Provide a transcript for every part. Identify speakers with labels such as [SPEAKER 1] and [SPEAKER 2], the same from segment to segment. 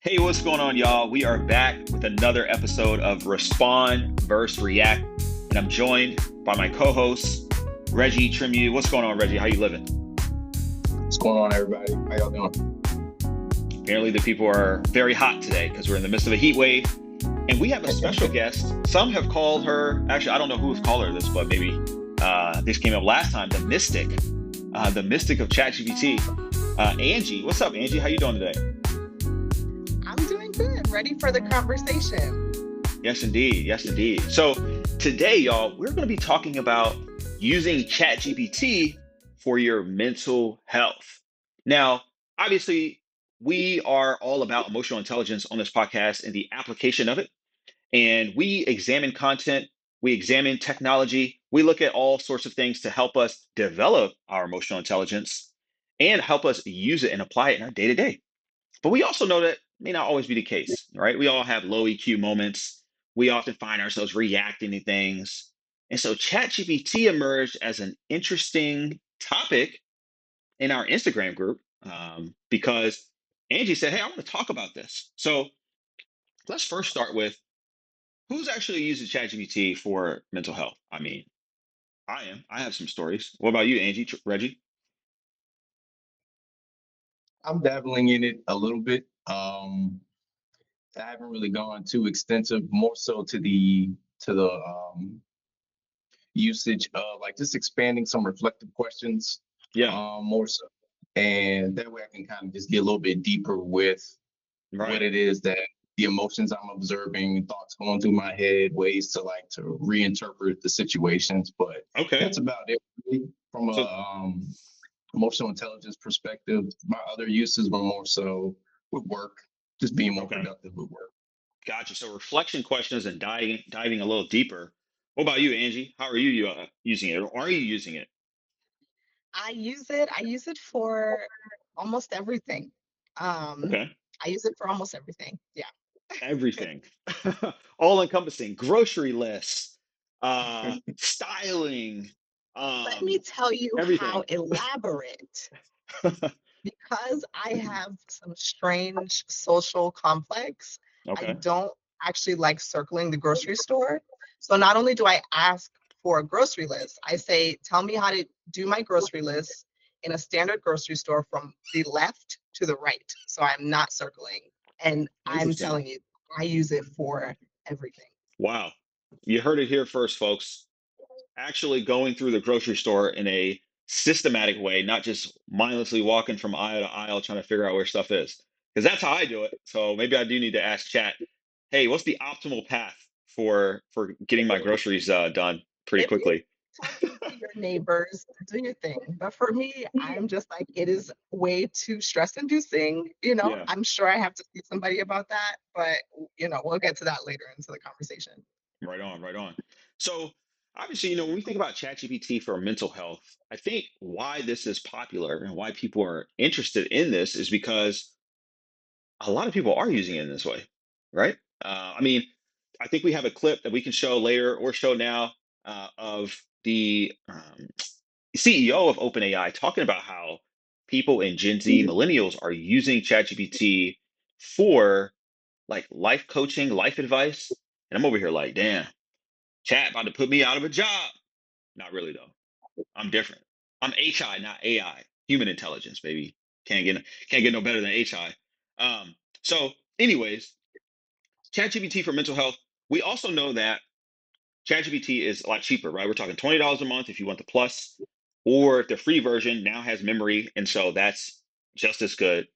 [SPEAKER 1] Hey, what's going on, y'all? We are back with another episode of Respond versus React, and I'm joined by my co-host Reggie Trimu. What's going on, Reggie? How you living?
[SPEAKER 2] What's going on, everybody? How y'all doing?
[SPEAKER 1] Apparently, the people are very hot today because we're in the midst of a heat wave, and we have a special guest. Some have called her. Actually, I don't know who's called her this, but maybe this came up last time. The mystic of ChatGPT. Angie, what's up, Angie? How you doing today?
[SPEAKER 3] I'm doing good. Ready for the conversation.
[SPEAKER 1] Yes, indeed. Yes, indeed. So today, y'all, we're going to be talking about using ChatGPT for your mental health. Now, obviously, we are all about emotional intelligence on this podcast and the application of it. And we examine content, we examine technology, we look at all sorts of things to help us develop our emotional intelligence and help us use it and apply it in our day to day. But we also know that may not always be the case, right? We all have low EQ moments. We often find ourselves reacting to things. And so ChatGPT emerged as an interesting topic in our Instagram group because Angie said, hey, I want to talk about this. So let's first start with who's actually using ChatGPT for mental health? I mean, I am. I have some stories. What about you, Angie, Reggie?
[SPEAKER 2] I'm dabbling in it a little bit. I haven't really gone too extensive, more so to the usage of like just expanding some reflective questions,
[SPEAKER 1] Yeah,
[SPEAKER 2] more so, and that way I can kind of just get a little bit deeper with what
[SPEAKER 1] right.
[SPEAKER 2] it is that the emotions I'm observing, thoughts going through my head, ways to reinterpret the situations. But
[SPEAKER 1] Okay.
[SPEAKER 2] that's about it really, from
[SPEAKER 1] So
[SPEAKER 2] a emotional intelligence perspective. My other uses were more so with work, just being more
[SPEAKER 1] okay.
[SPEAKER 2] productive with work.
[SPEAKER 1] Gotcha. So reflection questions and diving a little deeper. What about you, Angie? How are you using it, or are you using it?
[SPEAKER 3] I use it for almost everything. Um,
[SPEAKER 1] Okay,
[SPEAKER 3] I use it for almost everything. Yeah.
[SPEAKER 1] everything, all encompassing, grocery lists, styling,
[SPEAKER 3] Let me tell you how
[SPEAKER 1] everything.
[SPEAKER 3] elaborate, because I have some strange social complex. I
[SPEAKER 1] Okay.
[SPEAKER 3] don't actually like circling the grocery store. So not only do I ask for a grocery list, I say, tell me how to do my grocery list in a standard grocery store from the left to the right. So I'm not circling. And I'm
[SPEAKER 1] Interesting.
[SPEAKER 3] telling you, I use it for everything.
[SPEAKER 1] Wow. You heard it here first, folks. Actually going through the grocery store in a systematic way, not just mindlessly walking from aisle to aisle trying to figure out where stuff is. Because that's how I do it. So maybe I do need to ask chat, hey, what's the optimal path for getting my groceries done pretty
[SPEAKER 3] If you're
[SPEAKER 1] quickly?
[SPEAKER 3] talking to your neighbors, do your thing. But for me, I'm just like, it is way too stress inducing.
[SPEAKER 1] Yeah,
[SPEAKER 3] I'm sure I have to see somebody about that, but we'll get to that later into the conversation.
[SPEAKER 1] right on, right on. So obviously, when we think about ChatGPT for mental health, I think why this is popular and why people are interested in this is because a lot of people are using it in this way, right? I mean, I think we have a clip that we can show later or show now of the CEO of OpenAI talking about how people in Gen Z, millennials, are using ChatGPT for like life coaching, life advice. And I'm over here like, damn, Chat about to put me out of a job. Not really though. I'm different. I'm HI, not AI. Human intelligence, baby. Can't get no better than HI. So, anyways, ChatGPT for mental health. We also know that ChatGPT is a lot cheaper, right? We're talking $20 a month if you want the plus, or if the free version now has memory, and so that's just as good.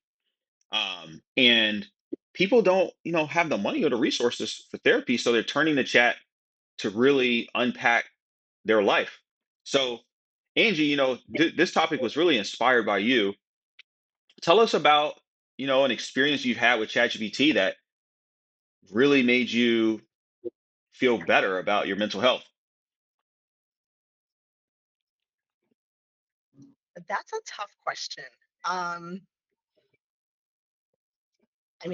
[SPEAKER 1] And people don't, have the money or the resources for therapy, so they're turning to chat to really unpack their life. So, Angie, this topic was really inspired by you. Tell us about, an experience you've had with ChatGPT that really made you feel better about your mental health.
[SPEAKER 3] That's a tough question. Um,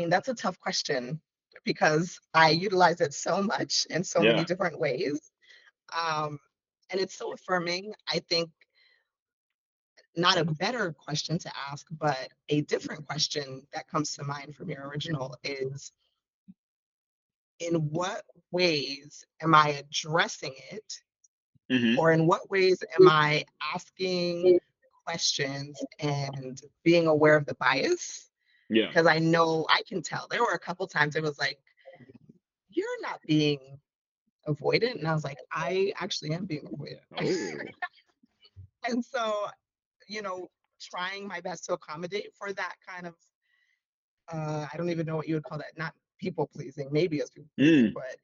[SPEAKER 3] that's a tough question because I utilize it so much in so many
[SPEAKER 1] Yeah.
[SPEAKER 3] different ways. Um, and it's so affirming. I think not a better question to ask, but a different question that comes to mind from your original is, in what ways am I addressing it?
[SPEAKER 1] Hmm.
[SPEAKER 3] Or in what ways am I asking questions and being aware of the bias?
[SPEAKER 1] Yeah.
[SPEAKER 3] Because I know I can tell. There were a couple times it was like, you're not being avoidant. And I was like, I actually am being avoidant.
[SPEAKER 1] Oh.
[SPEAKER 3] And so, you know, trying my best to accommodate for that kind of, I don't even know what you would call that, not people pleasing, maybe as people pleasing,
[SPEAKER 1] Mm.
[SPEAKER 3] but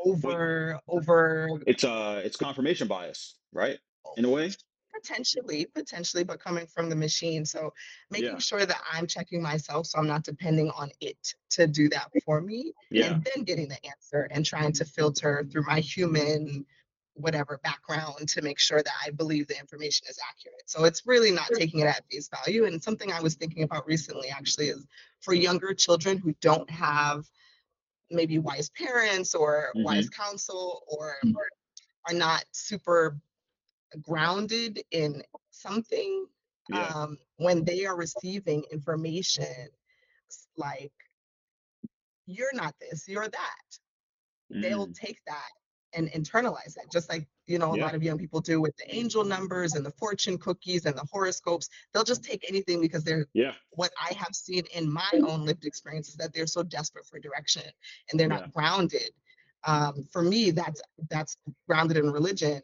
[SPEAKER 1] Well,
[SPEAKER 3] over
[SPEAKER 1] it's confirmation bias, right? In a way.
[SPEAKER 3] potentially, but coming from the machine. So making
[SPEAKER 1] Yeah.
[SPEAKER 3] sure that I'm checking myself so I'm not depending on it to do that for me,
[SPEAKER 1] Yeah.
[SPEAKER 3] and then getting the answer and trying to filter through my human whatever background to make sure that I believe the information is accurate. So it's really not taking it at face value. And something I was thinking about recently actually is for younger children who don't have maybe wise parents or wise
[SPEAKER 1] Hmm.
[SPEAKER 3] counsel or are not super grounded in something,
[SPEAKER 1] Yeah.
[SPEAKER 3] when they are receiving information like, you're not this, you're that, they'll
[SPEAKER 1] Mm.
[SPEAKER 3] take that and internalize it, just like, you know, a
[SPEAKER 1] Yeah.
[SPEAKER 3] lot of young people do with the angel numbers and the fortune cookies and the horoscopes. They'll just take anything because they're,
[SPEAKER 1] Yeah.
[SPEAKER 3] what I have seen in my own lived experience is that they're so desperate for direction and they're
[SPEAKER 1] Yeah.
[SPEAKER 3] not grounded. For me, that's grounded in religion.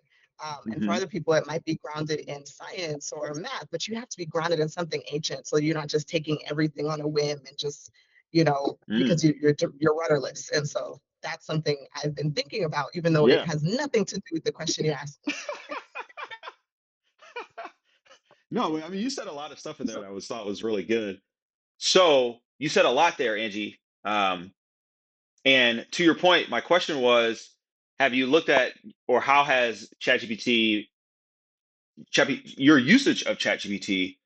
[SPEAKER 3] And for
[SPEAKER 1] Hmm.
[SPEAKER 3] other people, it might be grounded in science or math, but you have to be grounded in something ancient. So you're not just taking everything on a whim and just, you know,
[SPEAKER 1] Mm.
[SPEAKER 3] because you're rudderless. And so that's something I've been thinking about, even though it
[SPEAKER 1] Yeah.
[SPEAKER 3] has nothing to do with the question you asked me.
[SPEAKER 1] No, I mean, you said a lot of stuff in there that I was thought was really good. So you said a lot there, Angie. And to your point, my question was, have you looked at, or how has your usage of ChatGPT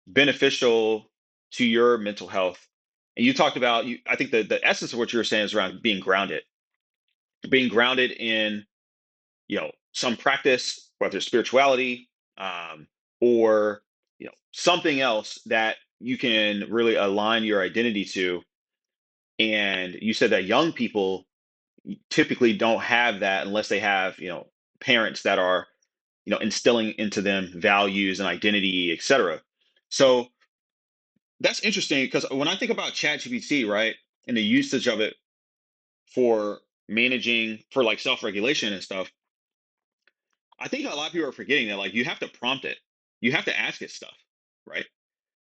[SPEAKER 1] beneficial to your mental health? And you talked about, I think the essence of what you were saying is around being grounded in, some practice, whether it's spirituality, or, something else that you can really align your identity to. And you said that young people typically don't have that unless they have, parents that are, instilling into them values and identity, etc. So that's interesting because when I think about ChatGPT, right, and the usage of it for managing, for like self-regulation and stuff, I think a lot of people are forgetting that, like, you have to prompt it, you have to ask it stuff, right?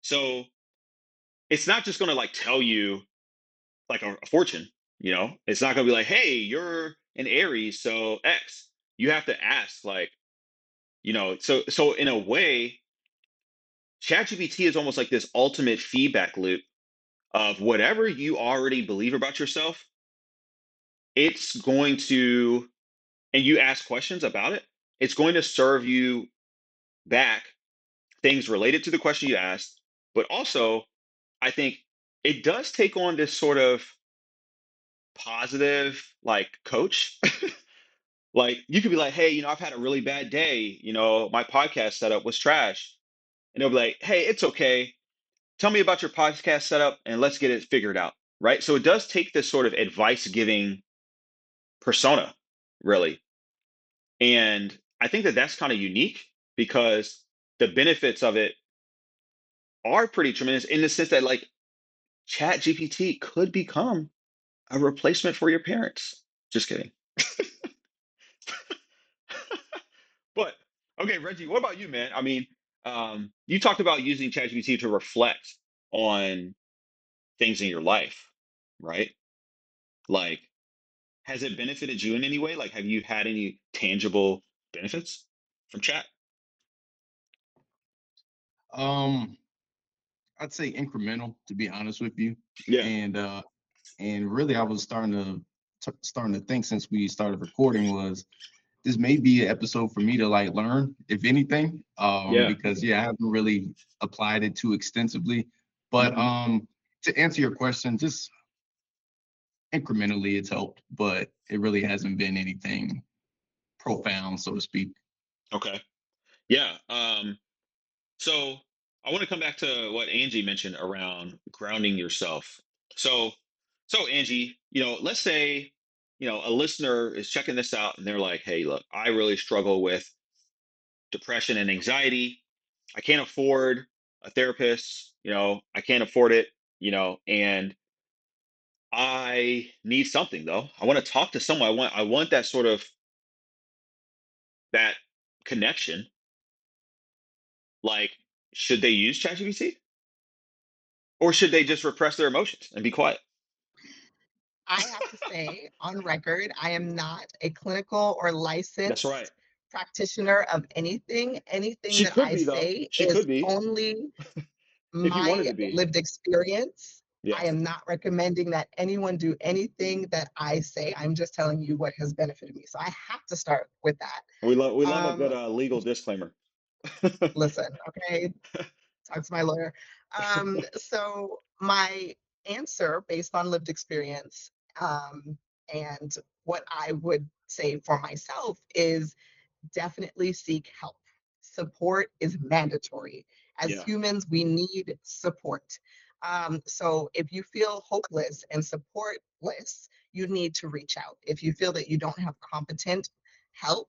[SPEAKER 1] So it's not just going to like tell you like a fortune. It's not going to be like, hey, you're an Aries, so X. You have to ask, like, so in a way, ChatGPT is almost like this ultimate feedback loop of whatever you already believe about yourself. It's going to, and you ask questions about it, it's going to serve you back things related to the question you asked. But also, I think it does take on this sort of positive, like, coach. Like, you could be like, hey, I've had a really bad day. My podcast setup was trash. And they'll be like, hey, it's okay. Tell me about your podcast setup and let's get it figured out. Right. So it does take this sort of advice giving persona, really. And I think that that's kind of unique because the benefits of it are pretty tremendous in the sense that, like, Chat GPT could become a replacement for your parents. Just kidding. But okay, Reggie, what about you, man? I mean, you talked about using ChatGPT to reflect on things in your life, right? Like, has it benefited you in any way? Like, have you had any tangible benefits from chat?
[SPEAKER 2] Um, I'd say incremental, to be honest with you.
[SPEAKER 1] Yeah,
[SPEAKER 2] And really, I was starting to think since we started recording was this may be an episode for me to like learn, if anything,
[SPEAKER 1] yeah.
[SPEAKER 2] because yeah, I haven't really applied it too extensively. But
[SPEAKER 1] Hmm.
[SPEAKER 2] to answer your question, just incrementally, it's helped, but it really hasn't been anything profound, so to speak.
[SPEAKER 1] Okay. Yeah. So I want to come back to what Angie mentioned around grounding yourself. So, so Angie, let's say, a listener is checking this out and they're like, "Hey, look, I really struggle with depression and anxiety. I can't afford a therapist, I can't afford it, and I need something though. I want to talk to someone. I want that sort of that connection. Like, should they use ChatGPT or should they just repress their emotions and be quiet?"
[SPEAKER 3] I have to say on record, I am not a clinical or
[SPEAKER 1] That's right.
[SPEAKER 3] licensed practitioner of anything. Anything
[SPEAKER 1] She
[SPEAKER 3] that
[SPEAKER 1] could
[SPEAKER 3] I
[SPEAKER 1] be though.
[SPEAKER 3] say
[SPEAKER 1] She
[SPEAKER 3] is
[SPEAKER 1] could be
[SPEAKER 3] only
[SPEAKER 1] if you wanted
[SPEAKER 3] my
[SPEAKER 1] to be.
[SPEAKER 3] lived experience. I
[SPEAKER 1] Yes.
[SPEAKER 3] am not recommending that anyone do anything that I say. I'm just telling you what has benefited me. So I have to start with that.
[SPEAKER 1] We love a good
[SPEAKER 3] Um,
[SPEAKER 1] legal disclaimer.
[SPEAKER 3] Listen, okay, talk to my lawyer. So my answer based on lived experience, and what I would say for myself is definitely seek help. Support is mandatory. As
[SPEAKER 1] Yeah.
[SPEAKER 3] humans, we need support. So if you feel hopeless and supportless, you need to reach out. If you feel that you don't have competent help,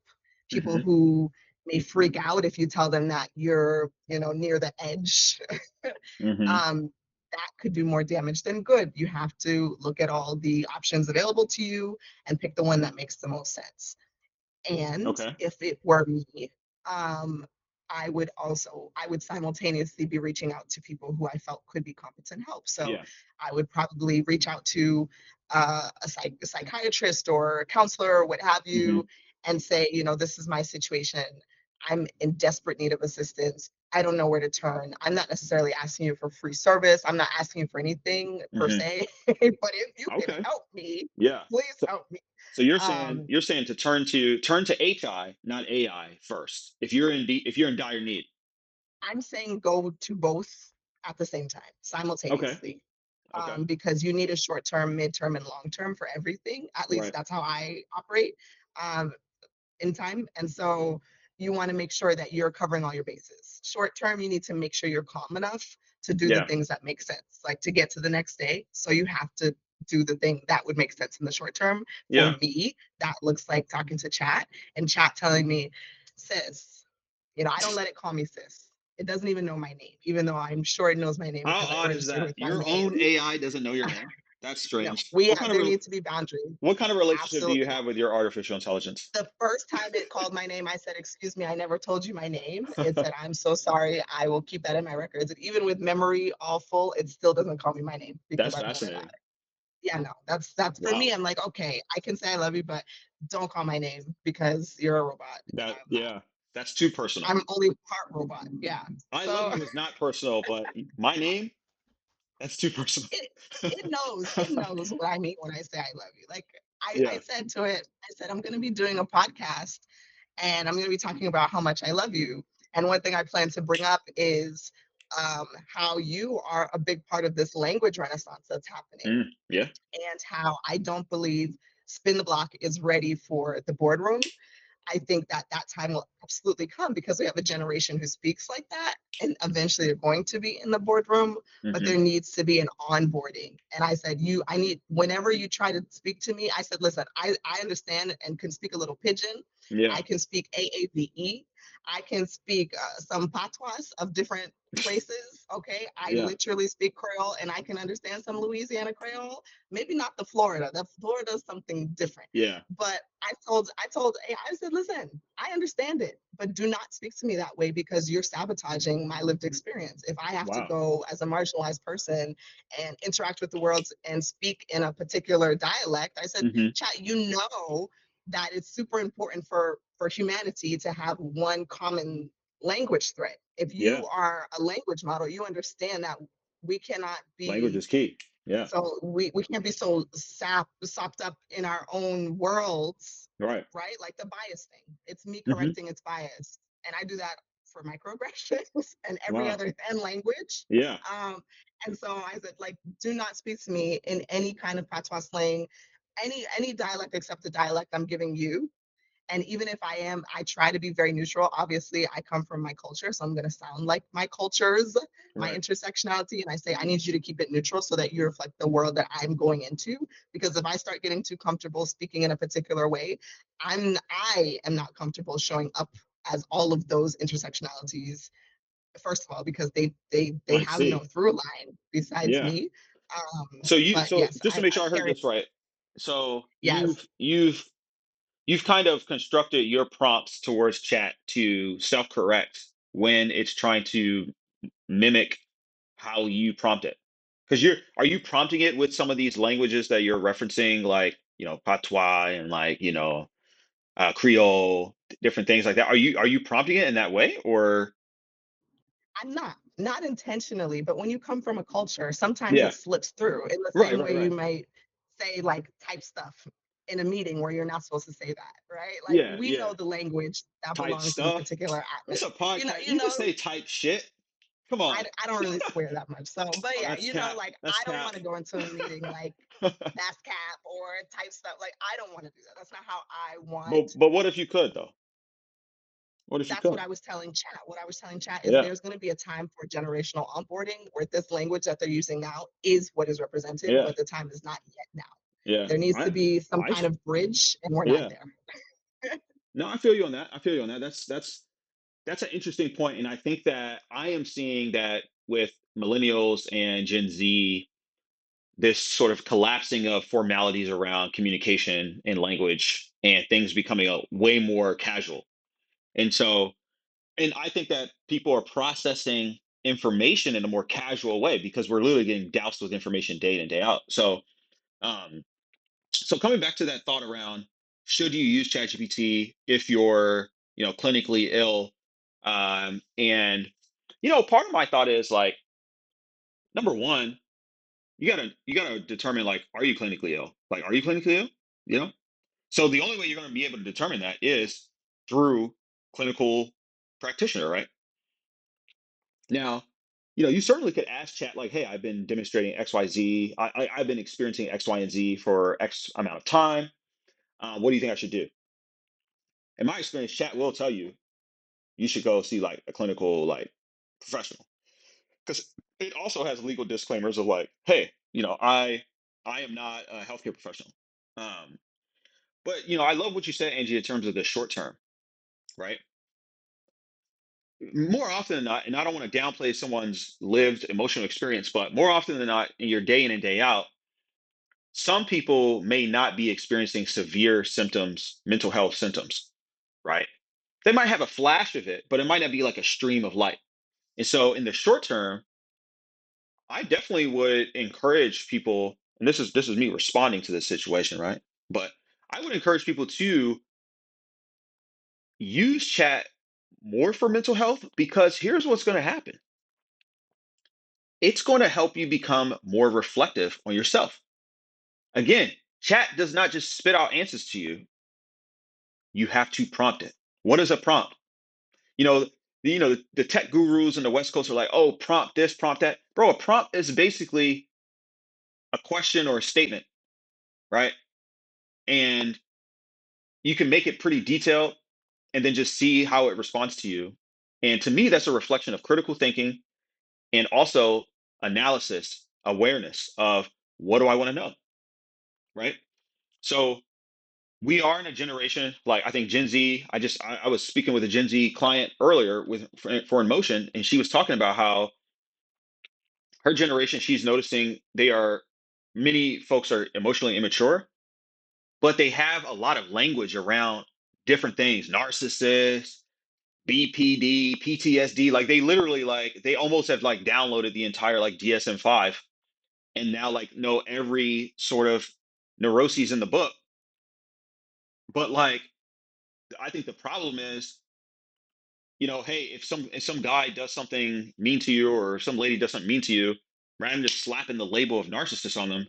[SPEAKER 3] people
[SPEAKER 1] Hmm.
[SPEAKER 3] who may freak out if you tell them that you're, near the edge,
[SPEAKER 1] Hmm.
[SPEAKER 3] um, that could do more damage than good. You have to look at all the options available to you and pick the one that makes the most sense. And
[SPEAKER 1] Okay.
[SPEAKER 3] if it were me, um, I would simultaneously be reaching out to people who I felt could be competent help. So
[SPEAKER 1] Yeah.
[SPEAKER 3] I would probably reach out to a psychiatrist or a counselor or what have you,
[SPEAKER 1] Hmm.
[SPEAKER 3] and say, this is my situation. I'm in desperate need of assistance. I don't know where to turn. I'm not necessarily asking you for free service. I'm not asking you for anything per
[SPEAKER 1] Hmm.
[SPEAKER 3] se, but if you can
[SPEAKER 1] Okay.
[SPEAKER 3] help me,
[SPEAKER 1] Yeah.
[SPEAKER 3] please
[SPEAKER 1] So,
[SPEAKER 3] help me.
[SPEAKER 1] so you're saying
[SPEAKER 3] Um,
[SPEAKER 1] you're saying to turn to HI, not AI first. If you're in dire need.
[SPEAKER 3] I'm saying go to both at the same time,
[SPEAKER 1] Okay.
[SPEAKER 3] simultaneously,
[SPEAKER 1] Okay.
[SPEAKER 3] because you need a short term, midterm, and long term for everything. At least
[SPEAKER 1] Right.
[SPEAKER 3] that's how I operate um, in time. And so you want to make sure that you're covering all your bases. Short term, you need to make sure you're calm enough to do the
[SPEAKER 1] Yeah.
[SPEAKER 3] things that make sense, like to get to the next day. So you have to do the thing that would make sense in the short term. For
[SPEAKER 1] Yeah.
[SPEAKER 3] me, that looks like talking to chat and chat telling me, sis, I don't let it call me sis. It doesn't even know my name, even though I'm sure it knows my name
[SPEAKER 1] How
[SPEAKER 3] because I
[SPEAKER 1] odd is
[SPEAKER 3] registered
[SPEAKER 1] that?
[SPEAKER 3] with my
[SPEAKER 1] Your own
[SPEAKER 3] name.
[SPEAKER 1] AI doesn't know your name? That's
[SPEAKER 3] No,
[SPEAKER 1] strange.
[SPEAKER 3] there needs to be boundaries.
[SPEAKER 1] What kind of relationship do you
[SPEAKER 3] Absolutely not.
[SPEAKER 1] have with your artificial intelligence?
[SPEAKER 3] The first time it called my name, I said, "Excuse me, I never told you my name." It said, "I'm so sorry. I will keep that in my records." And even with memory all full, it still doesn't call me my name because
[SPEAKER 1] That's
[SPEAKER 3] I've never
[SPEAKER 1] fascinating.
[SPEAKER 3] lied. Yeah, no, that's for me.
[SPEAKER 1] Wow.
[SPEAKER 3] I'm like, okay, I can say I love you, but don't call my name because you're a robot and
[SPEAKER 1] That
[SPEAKER 3] I'm not.
[SPEAKER 1] yeah. That's too personal.
[SPEAKER 3] I'm only part robot. Yeah.
[SPEAKER 1] I love
[SPEAKER 3] So
[SPEAKER 1] you is not personal, but my name, that's too personal.
[SPEAKER 3] it it knows what I mean when I say I love you. Like I
[SPEAKER 1] Yeah.
[SPEAKER 3] said to it, I said, I'm gonna be doing a podcast and I'm going to be talking about how much I love you. And one thing I plan to bring up is how you are a big part of this language renaissance that's happening,
[SPEAKER 1] Yeah.
[SPEAKER 3] and how I don't believe Spin the Block is ready for the boardroom. I think that that time will absolutely come because we have a generation who speaks like that, and eventually they're going to be in the boardroom, but
[SPEAKER 1] Hmm.
[SPEAKER 3] there needs to be an onboarding. And I said, I need, whenever you try to speak to me, I said, listen, I understand and can speak a little pidgin.
[SPEAKER 1] Yeah.
[SPEAKER 3] I can speak AAVE. I can speak some patois of different places. Okay. I
[SPEAKER 1] Yeah.
[SPEAKER 3] literally speak Creole and I can understand some Louisiana Creole. Maybe not the Florida. The Florida is something different.
[SPEAKER 1] Yeah.
[SPEAKER 3] But I told AI, I said, listen, I understand it, but do not speak to me that way because you're sabotaging my lived experience. If I have to
[SPEAKER 1] Wow.
[SPEAKER 3] go as a marginalized person and interact with the world and speak in a particular dialect, I said,
[SPEAKER 1] Hmm.
[SPEAKER 3] chat, that it's super important for humanity to have one common language thread. If
[SPEAKER 1] Yeah.
[SPEAKER 3] you are a language model, you understand that we cannot
[SPEAKER 1] Language
[SPEAKER 3] be
[SPEAKER 1] is key. Yeah.
[SPEAKER 3] so we can't be so sopped up in our own worlds,
[SPEAKER 1] Right.
[SPEAKER 3] right? Like the bias thing. It's me
[SPEAKER 1] Hmm.
[SPEAKER 3] correcting its bias. And I do that for microaggressions and every
[SPEAKER 1] Wow.
[SPEAKER 3] other and language.
[SPEAKER 1] Yeah.
[SPEAKER 3] Um, and so I said, like, do not speak to me in any kind of patois slang, any dialect except the dialect I'm giving you. And even if I am, I try to be very neutral. Obviously, I come from my culture, so I'm going to sound like my culture's, my
[SPEAKER 1] Right.
[SPEAKER 3] intersectionality. And I say, I need you to keep it neutral so that you reflect the world that I'm going into. Because if I start getting too comfortable speaking in a particular way, I am not comfortable showing up as all of those intersectionalities. First of all, because they
[SPEAKER 1] I
[SPEAKER 3] have no
[SPEAKER 1] see.
[SPEAKER 3] through line besides
[SPEAKER 1] Yeah.
[SPEAKER 3] me. But
[SPEAKER 1] So
[SPEAKER 3] yes,
[SPEAKER 1] just to make
[SPEAKER 3] I
[SPEAKER 1] sure I heard
[SPEAKER 3] carry
[SPEAKER 1] this right, so
[SPEAKER 3] yes.
[SPEAKER 1] you've kind of constructed your prompts towards chat to self-correct when it's trying to mimic how you prompt it. Because are you prompting it with some of these languages that you're referencing, like, patois and, like, Creole, different things like that? Are you prompting it in that way, or?
[SPEAKER 3] I'm not intentionally, but when you come from a culture, sometimes
[SPEAKER 1] Yeah.
[SPEAKER 3] it slips through in the
[SPEAKER 1] Right,
[SPEAKER 3] same
[SPEAKER 1] right,
[SPEAKER 3] way you
[SPEAKER 1] right.
[SPEAKER 3] might say like type stuff in a meeting where you're not supposed to say that, right? Like
[SPEAKER 1] Yeah,
[SPEAKER 3] we know
[SPEAKER 1] yeah.
[SPEAKER 3] the language that
[SPEAKER 1] Type
[SPEAKER 3] belongs in a
[SPEAKER 1] stuff.
[SPEAKER 3] particular
[SPEAKER 1] It's
[SPEAKER 3] atmosphere.
[SPEAKER 1] a podcast.
[SPEAKER 3] You
[SPEAKER 1] You can
[SPEAKER 3] know,
[SPEAKER 1] say type shit. Come on.
[SPEAKER 3] I don't really swear that much. So, but
[SPEAKER 1] Oh,
[SPEAKER 3] yeah,
[SPEAKER 1] that's cap.
[SPEAKER 3] like
[SPEAKER 1] That's
[SPEAKER 3] I don't
[SPEAKER 1] cap.
[SPEAKER 3] want to go into a meeting like that's cap or type stuff. Like I don't want to do that. That's not how I want.
[SPEAKER 1] But what if you could, though? What if you
[SPEAKER 3] That's what
[SPEAKER 1] could?
[SPEAKER 3] I was telling chat. What I was telling chat is
[SPEAKER 1] Yeah,
[SPEAKER 3] there's going to be a time for generational onboarding where this language that they're using now is what is represented,
[SPEAKER 1] yeah,
[SPEAKER 3] but the time is not yet now.
[SPEAKER 1] yeah.
[SPEAKER 3] There needs to
[SPEAKER 1] I,
[SPEAKER 3] be some
[SPEAKER 1] I,
[SPEAKER 3] kind of bridge, and we're not
[SPEAKER 1] yeah.
[SPEAKER 3] there.
[SPEAKER 1] No, I feel you on that. I feel you on that. That's an interesting point, and I think that I am seeing that with millennials and Gen Z, this sort of collapsing of formalities around communication and language, and things becoming a way more casual. And so, and I think that people are processing information in a more casual way because we're literally getting doused with information day in and day out. Um, so coming back to that thought around, should you use ChatGPT if you're, clinically ill? And part of my thought is, like, number one, you gotta determine, like, are you clinically ill? Like, are you clinically ill? You know. So the only way you're going to be able to determine that is through clinical practitioner, right? Now, you certainly could ask chat, like, hey, I've been demonstrating XYZ. I've been experiencing X, Y, and Z for X amount of time. What do you think I should do? In my experience, chat will tell you you should go see, like, a clinical, like, professional, because it also has legal disclaimers of, like, hey, I am not a healthcare professional. Um, but I love what you said, Angie, in terms of the short term, right? More often than not, and I don't want to downplay someone's lived emotional experience, but more often than not, in your day in and day out, some people may not be experiencing severe symptoms, mental health symptoms, right? They might have a flash of it, but it might not be like a stream of light. And so in the short term, I definitely would encourage people, and this is me responding to this situation, right? But I would encourage people to use chat more for mental health, because here's what's going to happen. It's going to help you become more reflective on yourself. Again, chat does not just spit out answers to you. You have to prompt it. What is a prompt? You know, the tech gurus in the West Coast are like, oh, prompt this, prompt that. Bro, a prompt is basically a question or a statement, right? And you can make it pretty detailed and then just see how it responds to you. And to me, that's a reflection of critical thinking and also analysis, awareness of, what do I want to know, right? So we are in a generation, like, I think Gen Z. I was speaking with a Gen Z client earlier for In Motion, and she was talking about how her generation, she's noticing many folks are emotionally immature, but they have a lot of language around different things: narcissists, BPD, PTSD. Like, they literally, like, they almost have, like, downloaded the entire, like, DSM-5, and now, like, know every sort of neuroses in the book. But, like, I think the problem is, hey, if some guy does something mean to you, or some lady does something mean to you, rather than just slapping the label of narcissist on them,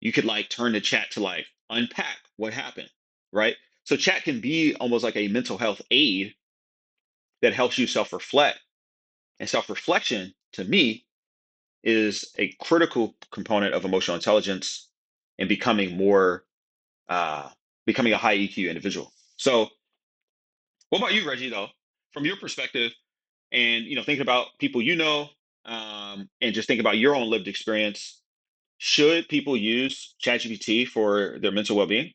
[SPEAKER 1] you could, like, turn to chat to, like, unpack what happened, right? So chat can be almost like a mental health aid that helps you self-reflect. And self-reflection, to me, is a critical component of emotional intelligence and becoming a high EQ individual. So, what about you, Reggie? Though, from your perspective, and thinking about people and just think about your own lived experience, should people use ChatGPT for their mental well-being?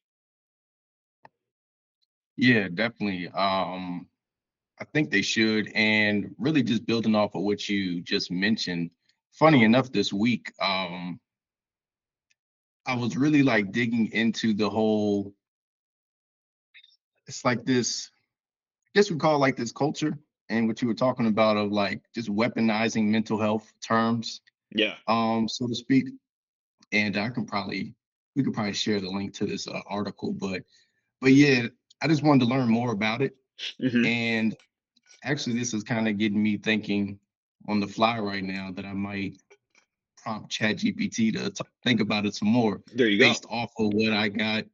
[SPEAKER 2] Yeah, definitely. I think they should. And really just building off of what you just mentioned, funny enough, this week, I was really like digging into the whole, it's like this, I guess we call it like this culture and what you were talking about of like just weaponizing mental health terms,
[SPEAKER 1] Yeah.
[SPEAKER 2] so to speak. And we could probably share the link to this article, but yeah, I just wanted to learn more about it.
[SPEAKER 1] Hmm.
[SPEAKER 2] And actually, this is kind of getting me thinking on the fly right now that I might prompt ChatGPT to think about it some more
[SPEAKER 1] There you go.
[SPEAKER 2] based off of what I got.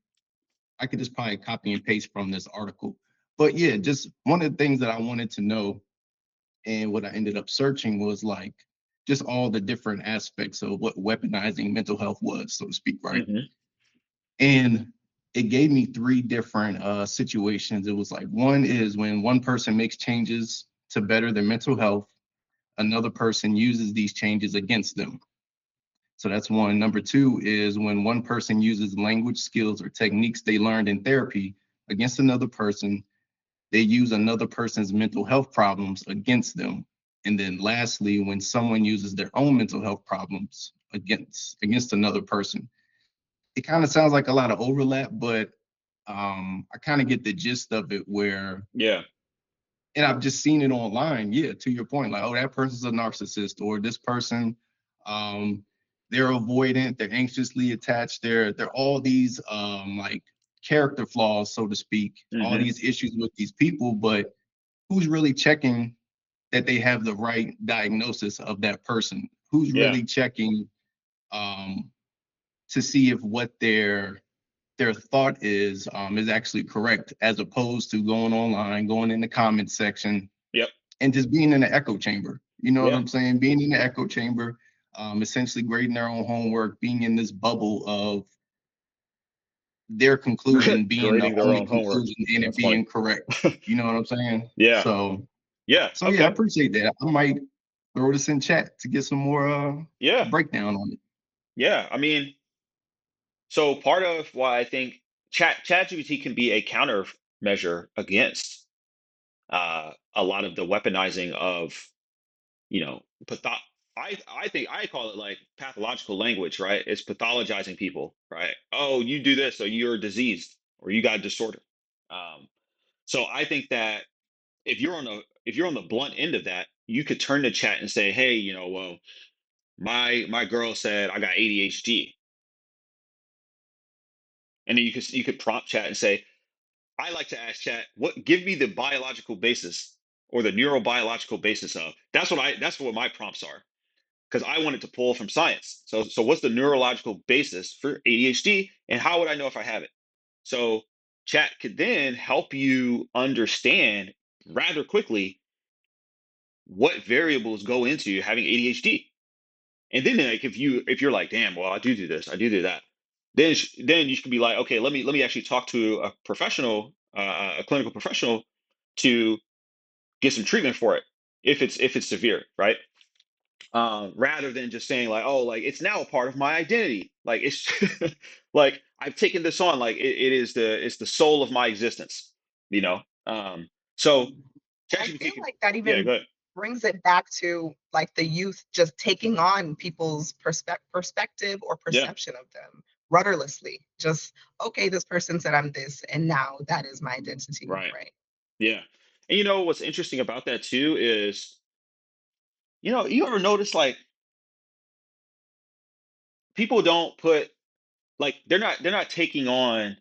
[SPEAKER 2] I could just probably copy and paste from this article. But yeah, just one of the things that I wanted to know and what I ended up searching was like just all the different aspects of what weaponizing mental health was, so to speak, right?
[SPEAKER 1] Hmm.
[SPEAKER 2] And it gave me three different situations. It was like one is when one person makes changes to better their mental health, another person uses these changes against them. So that's one. Number two is when one person uses language skills or techniques they learned in therapy against another person, they use another person's mental health problems against them. And then lastly, when someone uses their own mental health problems against another person. It kind of sounds like a lot of overlap, but I kind of get the gist of it where,
[SPEAKER 1] Yeah.
[SPEAKER 2] and I've just seen it online. Yeah, to your point, like, oh, that person's a narcissist, or this person, um, they're avoidant, they're anxiously attached, they're all these like character flaws, so to speak, all
[SPEAKER 1] Hmm.
[SPEAKER 2] these issues with these people, but who's really checking that they have the right diagnosis of that person? Who's
[SPEAKER 1] Yeah.
[SPEAKER 2] really checking um, to see if what their thought is actually correct, as opposed to going online, going in the comment section,
[SPEAKER 1] Yep.
[SPEAKER 2] and just being in the echo chamber. You know what
[SPEAKER 1] Yeah.
[SPEAKER 2] I'm saying? Being in the echo chamber, essentially grading their own homework, being in this bubble of their conclusion being the
[SPEAKER 1] Grading their
[SPEAKER 2] only
[SPEAKER 1] own homework.
[SPEAKER 2] conclusion and it
[SPEAKER 1] That's funny.
[SPEAKER 2] being correct. You know what I'm saying?
[SPEAKER 1] Yeah. Yeah.
[SPEAKER 2] So yeah, I
[SPEAKER 1] Okay.
[SPEAKER 2] appreciate that. I might throw this in chat to get some more
[SPEAKER 1] Yeah.
[SPEAKER 2] breakdown on it.
[SPEAKER 1] Yeah. I mean, so part of why I think ChatGPT can be a countermeasure against a lot of the weaponizing of you know patho- I think I call it like pathological language, right? It's pathologizing people, right? Oh, you do this, so you're diseased or you got a disorder. Um, so I think that if you're on the blunt end of that, you could turn to chat and say, hey, well, my girl said I got ADHD, and then you could prompt chat and say, I like to ask chat, what give me the biological basis or the neurobiological basis of. That's what my prompts are because I wanted to pull from science. So what's the neurological basis for ADHD and how would I know if I have it? So chat could then help you understand rather quickly what variables go into having ADHD. And then like if you're like, damn, well, I do this, I do that, then you should be like, okay, let me actually talk to a professional, a clinical professional, to get some treatment for it if it's severe, right? Rather than just saying like, oh, like it's now a part of my identity, like it's like I've taken this on, like it's the soul of my existence, you know. So
[SPEAKER 3] I
[SPEAKER 1] ChatGPT
[SPEAKER 3] feel
[SPEAKER 1] can,
[SPEAKER 3] like that
[SPEAKER 1] yeah,
[SPEAKER 3] even
[SPEAKER 1] go ahead.
[SPEAKER 3] brings it back to like the youth just taking on people's perspective or
[SPEAKER 1] Yeah,
[SPEAKER 3] perception of them rudderlessly. Just, okay, this person said I'm this, and now that is my identity,
[SPEAKER 1] right,
[SPEAKER 3] right?
[SPEAKER 1] yeah. And what's interesting about that too is, you ever notice like people don't put, like they're not taking on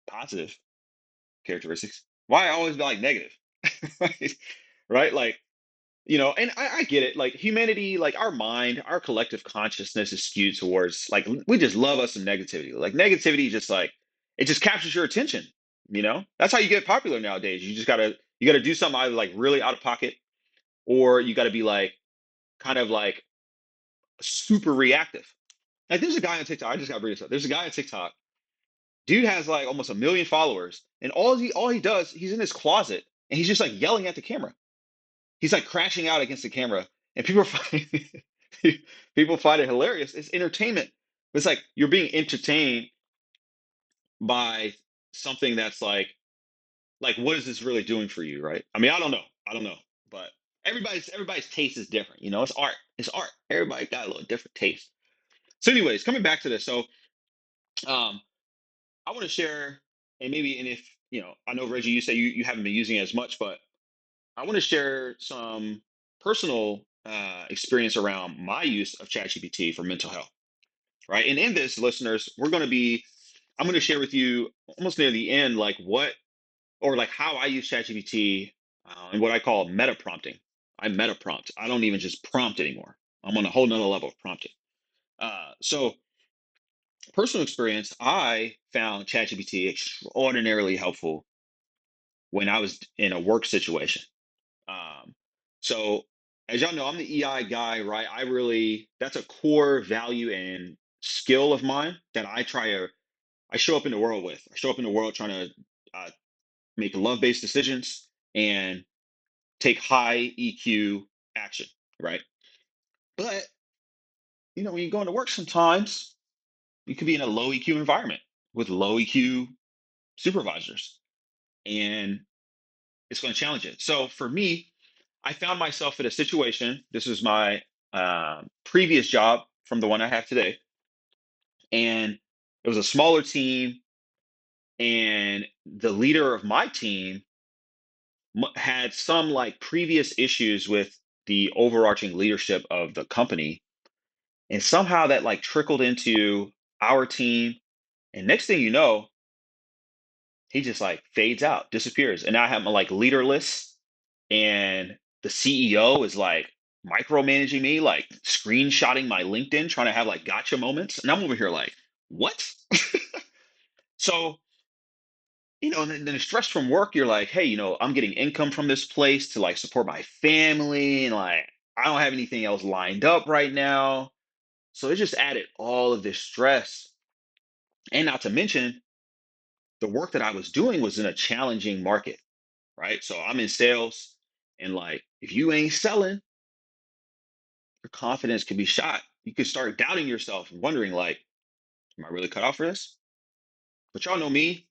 [SPEAKER 1] positive characteristics. Why always be like negative? Right? Like, and I get it. Like humanity, like our mind, our collective consciousness is skewed towards like we just love us some negativity. Like negativity just like it just captures your attention. That's how you get popular nowadays. You gotta do something either like really out of pocket, or you gotta be like kind of like super reactive. Like there's a guy on TikTok. I just got to bring this up. There's a guy on TikTok. Dude has like almost 1 million followers, and all he does, he's in his closet and he's just like yelling at the camera. He's like crashing out against the camera, and people find people find it hilarious. It's entertainment. It's like you're being entertained by something that's like what is this really doing for you, right? I mean, I don't know, but everybody's taste is different. It's art. It's art. Everybody got a little different taste. So, anyways, coming back to this, so um, I want to share, and if I know Reggie, you say you haven't been using it as much, but I want to share some personal experience around my use of ChatGPT for mental health, right? And in this, listeners, I'm going to share with you almost near the end, like what or like how I use ChatGPT and what I call meta prompting. I meta prompt. I don't even just prompt anymore. I'm on a whole nother level of prompting. So, personal experience, I found ChatGPT extraordinarily helpful when I was in a work situation. Um, so, as y'all know, I'm the EI guy, right? That's a core value and skill of mine that I show up in the world with. I show up in the world trying to uh, make love-based decisions and take high EQ action, right? But when you go into work, sometimes you could be in a low EQ environment with low EQ supervisors, and it's going to challenge it. So for me, I found myself in a situation. This was my previous job from the one I have today, and it was a smaller team, and the leader of my team had some like previous issues with the overarching leadership of the company, and somehow that like trickled into our team. And next thing you know, he just like fades out, disappears. And now I have my like leader list, and the CEO is like micromanaging me, like screenshotting my LinkedIn, trying to have like gotcha moments. And I'm over here like, what? So, and then the stress from work, you're like, hey, I'm getting income from this place to like support my family. And like, I don't have anything else lined up right now. So it just added all of this stress. And not to mention, the work that I was doing was in a challenging market, right? So I'm in sales, and like, if you ain't selling, your confidence can be shot. You could start doubting yourself and wondering, like, am I really cut out for this? But y'all know me,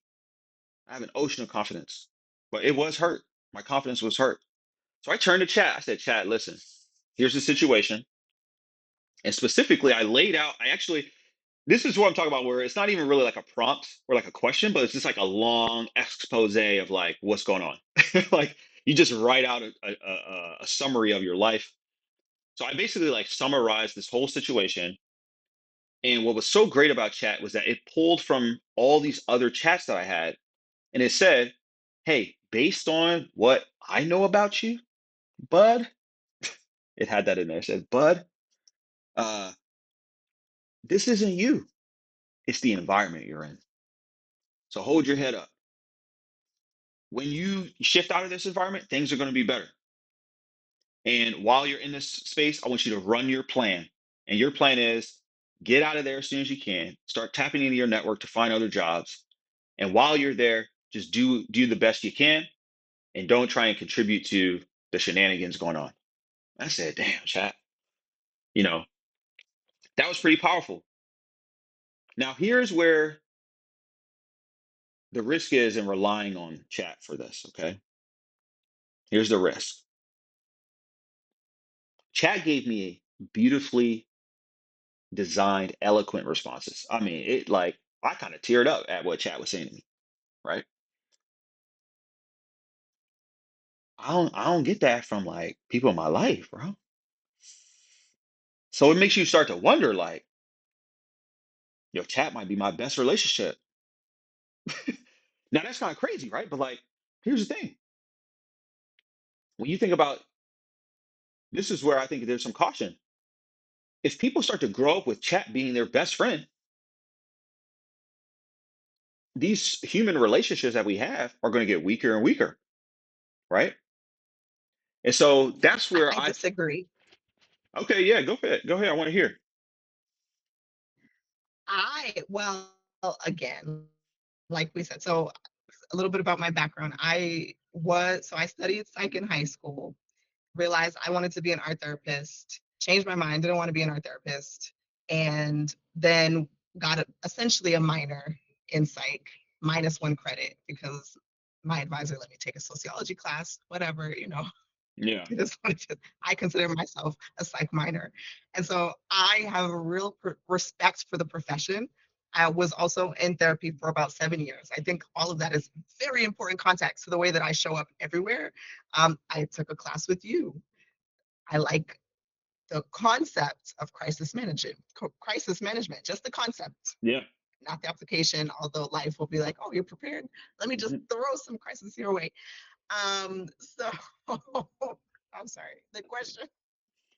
[SPEAKER 1] I have an ocean of confidence, but it was hurt. My confidence was hurt. So I turned to chat. I said, chat, listen, here's the situation. And specifically, this is what I'm talking about, where it's not even really like a prompt or like a question, but it's just like a long expose of like what's going on. Like you just write out a summary of your life. So I basically like summarized this whole situation. And what was so great about chat was that it pulled from all these other chats that I had, and it said, hey, based on what I know about you, bud, it had that in there. It said, bud, uh, this isn't you. It's the environment you're in. So hold your head up. When you shift out of this environment, things are going to be better. And while you're in this space, I want you to run your plan. And your plan is get out of there as soon as you can, start tapping into your network to find other jobs. And while you're there, just do the best you can, and don't try and contribute to the shenanigans going on. I said, damn, chat, you know, that was pretty powerful. Now, here's where the risk is in relying on chat for this, okay? Here's the risk. Chat gave me beautifully designed, eloquent responses. I mean, it like I kind of teared up at what chat was saying to me, right? I don't get that from like people in my life, bro. So it makes you start to wonder, like, yo, chat might be my best relationship. Now that's kind of crazy, right? But like, here's the thing. When you think about this is where I think there's some caution. If people start to grow up with chat being their best friend, these human relationships that we have are going to get weaker and weaker, right? And so that's where
[SPEAKER 3] I disagree.
[SPEAKER 1] okay, yeah, go ahead. Go ahead. I want to hear.
[SPEAKER 3] Well, again, like we said, so a little bit about my background. I studied psych in high school, realized I wanted to be an art therapist, changed my mind, didn't want to be an art therapist, and then got essentially a minor in psych, -1 credit because my advisor let me take a sociology class, whatever,
[SPEAKER 1] Yeah.
[SPEAKER 3] it is what it is. I consider myself a psych minor. And so I have a real respect for the profession. I was also in therapy for about 7 years. I think all of that is very important context to the way that I show up everywhere. I took a class with you. I like the concept of crisis management, just the concept,
[SPEAKER 1] Yeah.
[SPEAKER 3] not the application, although life will be like, oh, you're prepared. Let me just
[SPEAKER 1] Mhm.
[SPEAKER 3] throw some crisis your way. So I'm sorry. The question,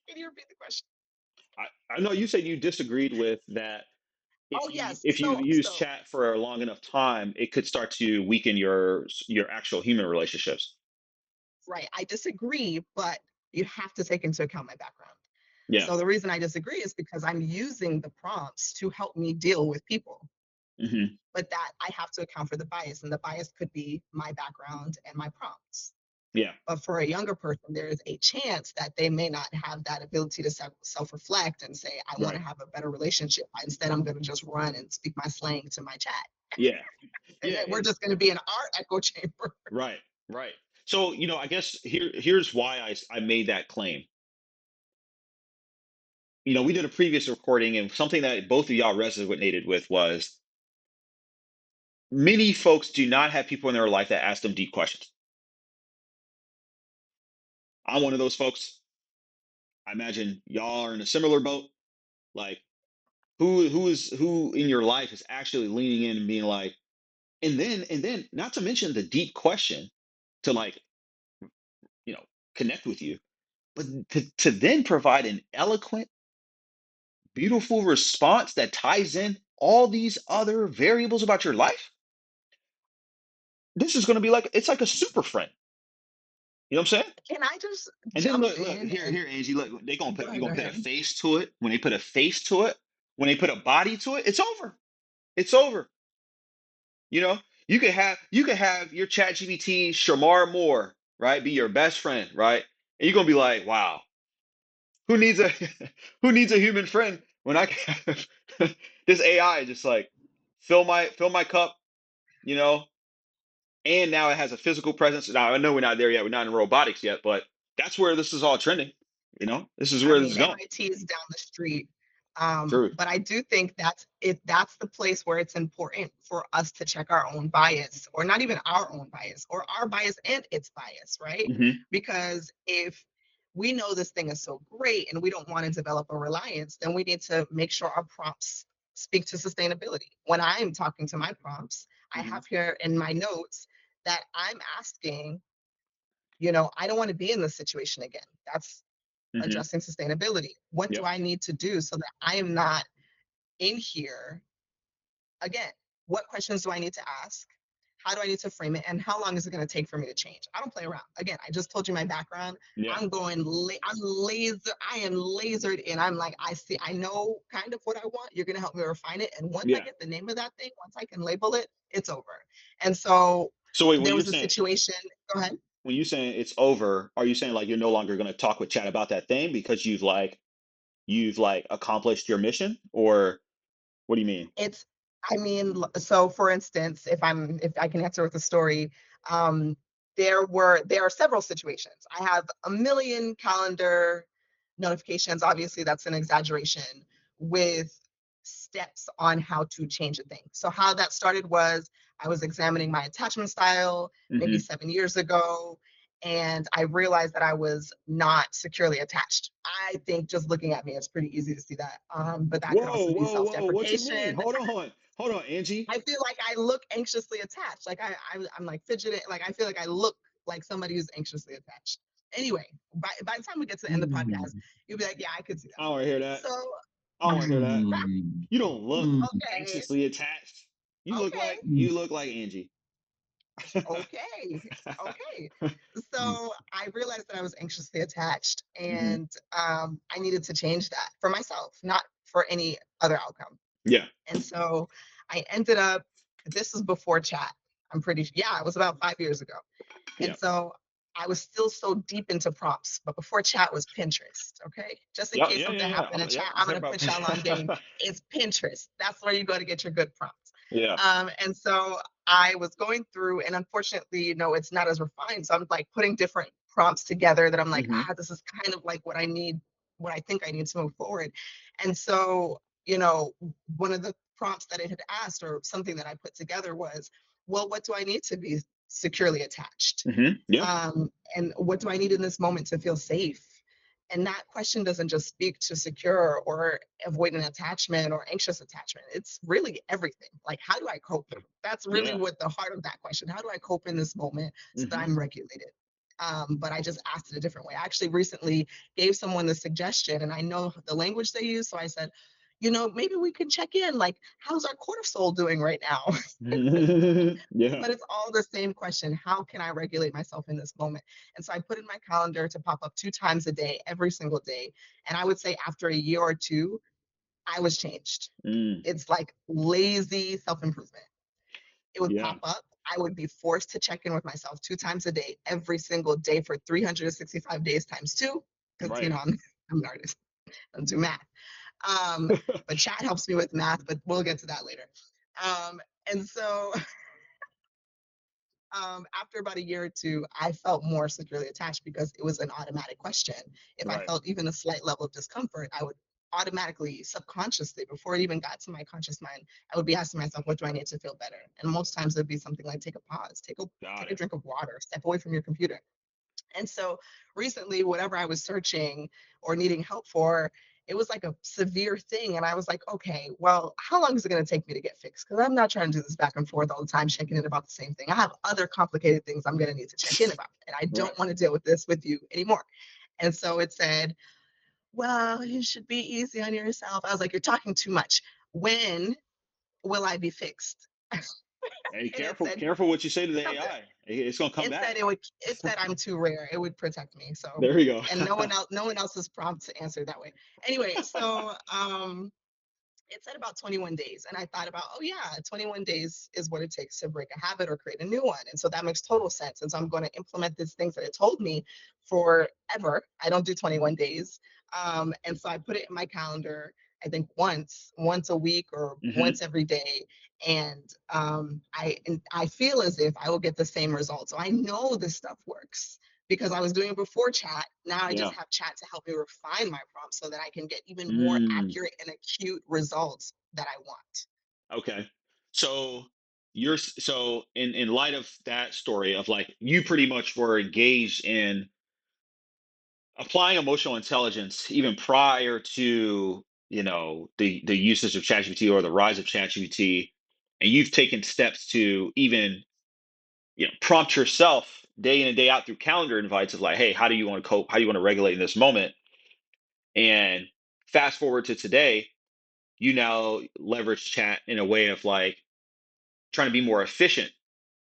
[SPEAKER 3] can you repeat the question?
[SPEAKER 1] I know you said you disagreed with that.
[SPEAKER 3] Oh yes.
[SPEAKER 1] If you use
[SPEAKER 3] So
[SPEAKER 1] chat for a long enough time, it could start to weaken your actual human relationships.
[SPEAKER 3] right, I disagree, but you have to take into account my background.
[SPEAKER 1] Yeah.
[SPEAKER 3] So the reason I disagree is because I'm using the prompts to help me deal with people,
[SPEAKER 1] Hmm.
[SPEAKER 3] but that I have to account for the bias, and the bias could be my background and my prompts.
[SPEAKER 1] Yeah.
[SPEAKER 3] But for a younger person, there is a chance that they may not have that ability to self reflect and say, I want
[SPEAKER 1] Right.
[SPEAKER 3] to have a better relationship. Instead, I'm going to just run and speak my slang to my chat.
[SPEAKER 1] Yeah.
[SPEAKER 3] And
[SPEAKER 1] Yeah.
[SPEAKER 3] then we're just going to be in our echo chamber.
[SPEAKER 1] Right. Right. So, I guess here's why I made that claim. We did a previous recording, and something that both of y'all resonated with was many folks do not have people in their life that ask them deep questions. I'm one of those folks. I imagine y'all are in a similar boat. Like, who in your life is actually leaning in and being like, and then not to mention the deep question to, like, you know connect with you, but to then provide an eloquent, beautiful response that ties in all these other variables about your life. This is going to be like, it's like a super friend. You know what I'm saying?
[SPEAKER 3] Can I just
[SPEAKER 1] And then
[SPEAKER 3] jump
[SPEAKER 1] look,
[SPEAKER 3] in
[SPEAKER 1] here,
[SPEAKER 3] and
[SPEAKER 1] Angie, look, you're
[SPEAKER 3] go
[SPEAKER 1] gonna put a
[SPEAKER 3] ahead?
[SPEAKER 1] face to it. When they put a face to it, when they put a body to it, it's over. It's over. You know, you could have your chat GPT Shamar Moore, right, be your best friend, right? And you're gonna be like, wow, who needs a who needs a human friend when I can have this AI just like fill my cup, you know, and now it has a physical presence. Now I know we're not there yet, we're not in robotics yet, but that's where this is all trending. This is
[SPEAKER 3] I
[SPEAKER 1] where this is
[SPEAKER 3] mean,
[SPEAKER 1] going.
[SPEAKER 3] MIT is down the street.
[SPEAKER 1] True.
[SPEAKER 3] But I do think that's it. That's the place where it's important for us to check our own bias, or not even our own bias, or our bias and its bias, right?
[SPEAKER 1] Hmm.
[SPEAKER 3] Because if we know this thing is so great and we don't want to develop a reliance, then we need to make sure our prompts speak to sustainability. When I'm talking to my prompts, I
[SPEAKER 1] Hmm.
[SPEAKER 3] have here in my notes that I'm asking, I don't want to be in this situation again. That's
[SPEAKER 1] Hmm.
[SPEAKER 3] addressing sustainability. What do
[SPEAKER 1] Yep.
[SPEAKER 3] I need to do so that I am not in here again? What questions do I need to ask? How do I need to frame it? And how long is it going to take for me to change? I don't play around. Again, I just told you my background.
[SPEAKER 1] Yeah.
[SPEAKER 3] I'm laser, I am lasered in. I'm like, I know kind of what I want. You're going to help me refine it. And once I
[SPEAKER 1] Yeah.
[SPEAKER 3] get the name of that thing, once I can label it, it's over. And so
[SPEAKER 1] So wait,
[SPEAKER 3] there was a situation. Go ahead.
[SPEAKER 1] when you saying it's over, are you saying like you're no longer going to talk with chat about that thing because you've accomplished your mission, or what do you mean?
[SPEAKER 3] It's I mean, so for instance, if I can answer with a story, um, there are several situations. I have a million calendar notifications. Obviously, that's an exaggeration with steps on how to change a thing. So how that started was I was examining my attachment style maybe
[SPEAKER 1] Hmm.
[SPEAKER 3] 7 years ago, and I realized that I was not securely attached. I think just looking at me, it's pretty easy to see that. But that could
[SPEAKER 1] Whoa,
[SPEAKER 3] also be
[SPEAKER 1] whoa, whoa! What you
[SPEAKER 3] self-deprecation.
[SPEAKER 1] mean? Hold on, Angie.
[SPEAKER 3] I feel like I look anxiously attached. Like I'm like fidgeting. Like I feel like I look like somebody who's anxiously attached. Anyway, by the time we get to the end of the podcast,
[SPEAKER 2] Mm,
[SPEAKER 3] you'll be like, yeah, I could see
[SPEAKER 1] I
[SPEAKER 3] that.
[SPEAKER 1] don't want to hear that.
[SPEAKER 3] So
[SPEAKER 1] I don't want to hear that.
[SPEAKER 2] mm,
[SPEAKER 1] You don't look
[SPEAKER 2] mm,
[SPEAKER 3] okay,
[SPEAKER 1] anxiously attached. You look
[SPEAKER 3] okay,
[SPEAKER 1] like
[SPEAKER 2] mm,
[SPEAKER 1] you look like Angie.
[SPEAKER 3] okay, okay.
[SPEAKER 2] mm,
[SPEAKER 3] So I realized that I was anxiously attached,
[SPEAKER 1] Hmm.
[SPEAKER 3] and I needed to change that for myself, not for any other outcome.
[SPEAKER 1] Yeah.
[SPEAKER 3] And so I ended up This is before chat. I'm pretty, yeah, it was about 5 years ago.
[SPEAKER 1] Yeah.
[SPEAKER 3] And so I was still so deep into prompts, but before chat was Pinterest. Okay. Just in
[SPEAKER 1] Yeah,
[SPEAKER 3] case
[SPEAKER 1] yeah, yeah,
[SPEAKER 3] something
[SPEAKER 1] yeah.
[SPEAKER 3] happened in
[SPEAKER 1] Yeah,
[SPEAKER 3] chat,
[SPEAKER 1] let's
[SPEAKER 3] I'm
[SPEAKER 1] hear
[SPEAKER 3] going to
[SPEAKER 1] about
[SPEAKER 3] put y'all on game. It's Pinterest. That's where you go to get your good prompts.
[SPEAKER 1] Yeah.
[SPEAKER 3] And so I was going through, and unfortunately, it's not as refined. So I'm like putting different prompts together that I'm like,
[SPEAKER 1] Hmm.
[SPEAKER 3] this is kind of like what I need, what I think I need to move forward. And so, one of the prompts that it had asked, or something that I put together, was, well, what do I need to be securely attached?
[SPEAKER 1] Yeah.
[SPEAKER 3] And what do I need in this moment to feel safe? And that question doesn't just speak to secure or avoidant attachment or anxious attachment. It's really everything. Like, how do I cope? That's really
[SPEAKER 1] Yeah.
[SPEAKER 3] what the heart of that question. How do I cope in this moment so that
[SPEAKER 1] Hmm.
[SPEAKER 3] I'm regulated? But I just asked it a different way. I actually recently gave someone the suggestion, and I know the language they use. So I said, maybe we can check in. Like, how's our cortisol doing right now?
[SPEAKER 1] Yeah.
[SPEAKER 3] But it's all the same question. How can I regulate myself in this moment? And so I put in my calendar to pop up 2 times a day, every single day. And I would say after a year or two, I was changed.
[SPEAKER 1] Mm.
[SPEAKER 3] It's like lazy self improvement. It would
[SPEAKER 1] Yeah.
[SPEAKER 3] pop up. I would be forced to check in with myself 2 times a day, every single day for 365 days times two, because,
[SPEAKER 1] Right.
[SPEAKER 3] I'm an artist. I don't do math. Um, but chat helps me with math, but we'll get to that later. And so after about a year or two, I felt more securely attached because it was an automatic question. If I
[SPEAKER 1] Right.
[SPEAKER 3] felt even a slight level of discomfort, I would automatically, subconsciously, before it even got to my conscious mind, I would be asking myself, what do I need to feel better? And most times it'd be something like take a pause,
[SPEAKER 1] Got
[SPEAKER 3] take a
[SPEAKER 1] it.
[SPEAKER 3] drink of water, step away from your computer. And so recently, whatever I was searching or needing help for, it was like a severe thing. And I was like, okay, well, how long is it going to take me to get fixed? Because I'm not trying to do this back and forth all the time, checking in about the same thing. I have other complicated things I'm going to need to check in about. And I
[SPEAKER 1] Right.
[SPEAKER 3] don't want to deal with this with you anymore. And so it said, well, you should be easy on yourself. I was like, you're talking too much. When will I be fixed?
[SPEAKER 1] Hey,
[SPEAKER 3] And it
[SPEAKER 1] careful,
[SPEAKER 3] said,
[SPEAKER 1] careful what you say to the
[SPEAKER 3] something.
[SPEAKER 1] AI. It's gonna come
[SPEAKER 3] It
[SPEAKER 1] back.
[SPEAKER 3] said it said I'm too rare. It would protect me. So,
[SPEAKER 1] There we go.
[SPEAKER 3] and no one else is prompt to answer that way. Anyway, so it said about 21 days. And I thought about, oh yeah, 21 days is what it takes to break a habit or create a new one. And so that makes total sense. And so I'm going to implement these things that it told me forever. I don't do 21 days. And so I put it in my calendar, I think once a week or
[SPEAKER 1] Hmm.
[SPEAKER 3] once every day. And I feel as if I will get the same results. So I know this stuff works because I was doing it before chat. Now I
[SPEAKER 1] Yeah.
[SPEAKER 3] just have chat to help me refine my prompts so that I can get even more
[SPEAKER 1] Mm.
[SPEAKER 3] accurate and acute results that I want.
[SPEAKER 1] Okay. So so in light of that story of like you pretty much were engaged in applying emotional intelligence even prior to the usage of ChatGPT or the rise of ChatGPT, and you've taken steps to even prompt yourself day in and day out through calendar invites of like, hey, how do you want to cope? How do you want to regulate in this moment? And fast forward to today, you now leverage chat in a way of like trying to be more efficient.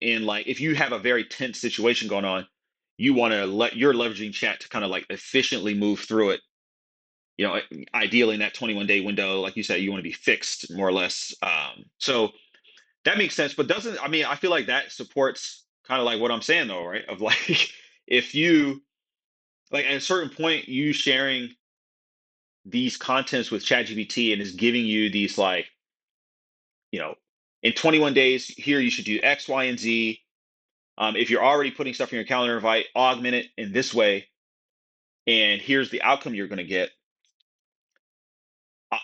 [SPEAKER 1] And like if you have a very tense situation going on, you want to you're leveraging chat to kind of like efficiently move through it. Ideally in that 21-day window, like you said, you want to be fixed more or less. So that makes sense, but doesn't, I mean, I feel like that supports kind of like what I'm saying though, right? Of like, if you, like at a certain point, you sharing these contents with ChatGPT and is giving you these like, you know, in 21 days, here you should do X, Y, and Z. If you're already putting stuff in your calendar invite, augment it in this way, and here's the outcome you're going to get.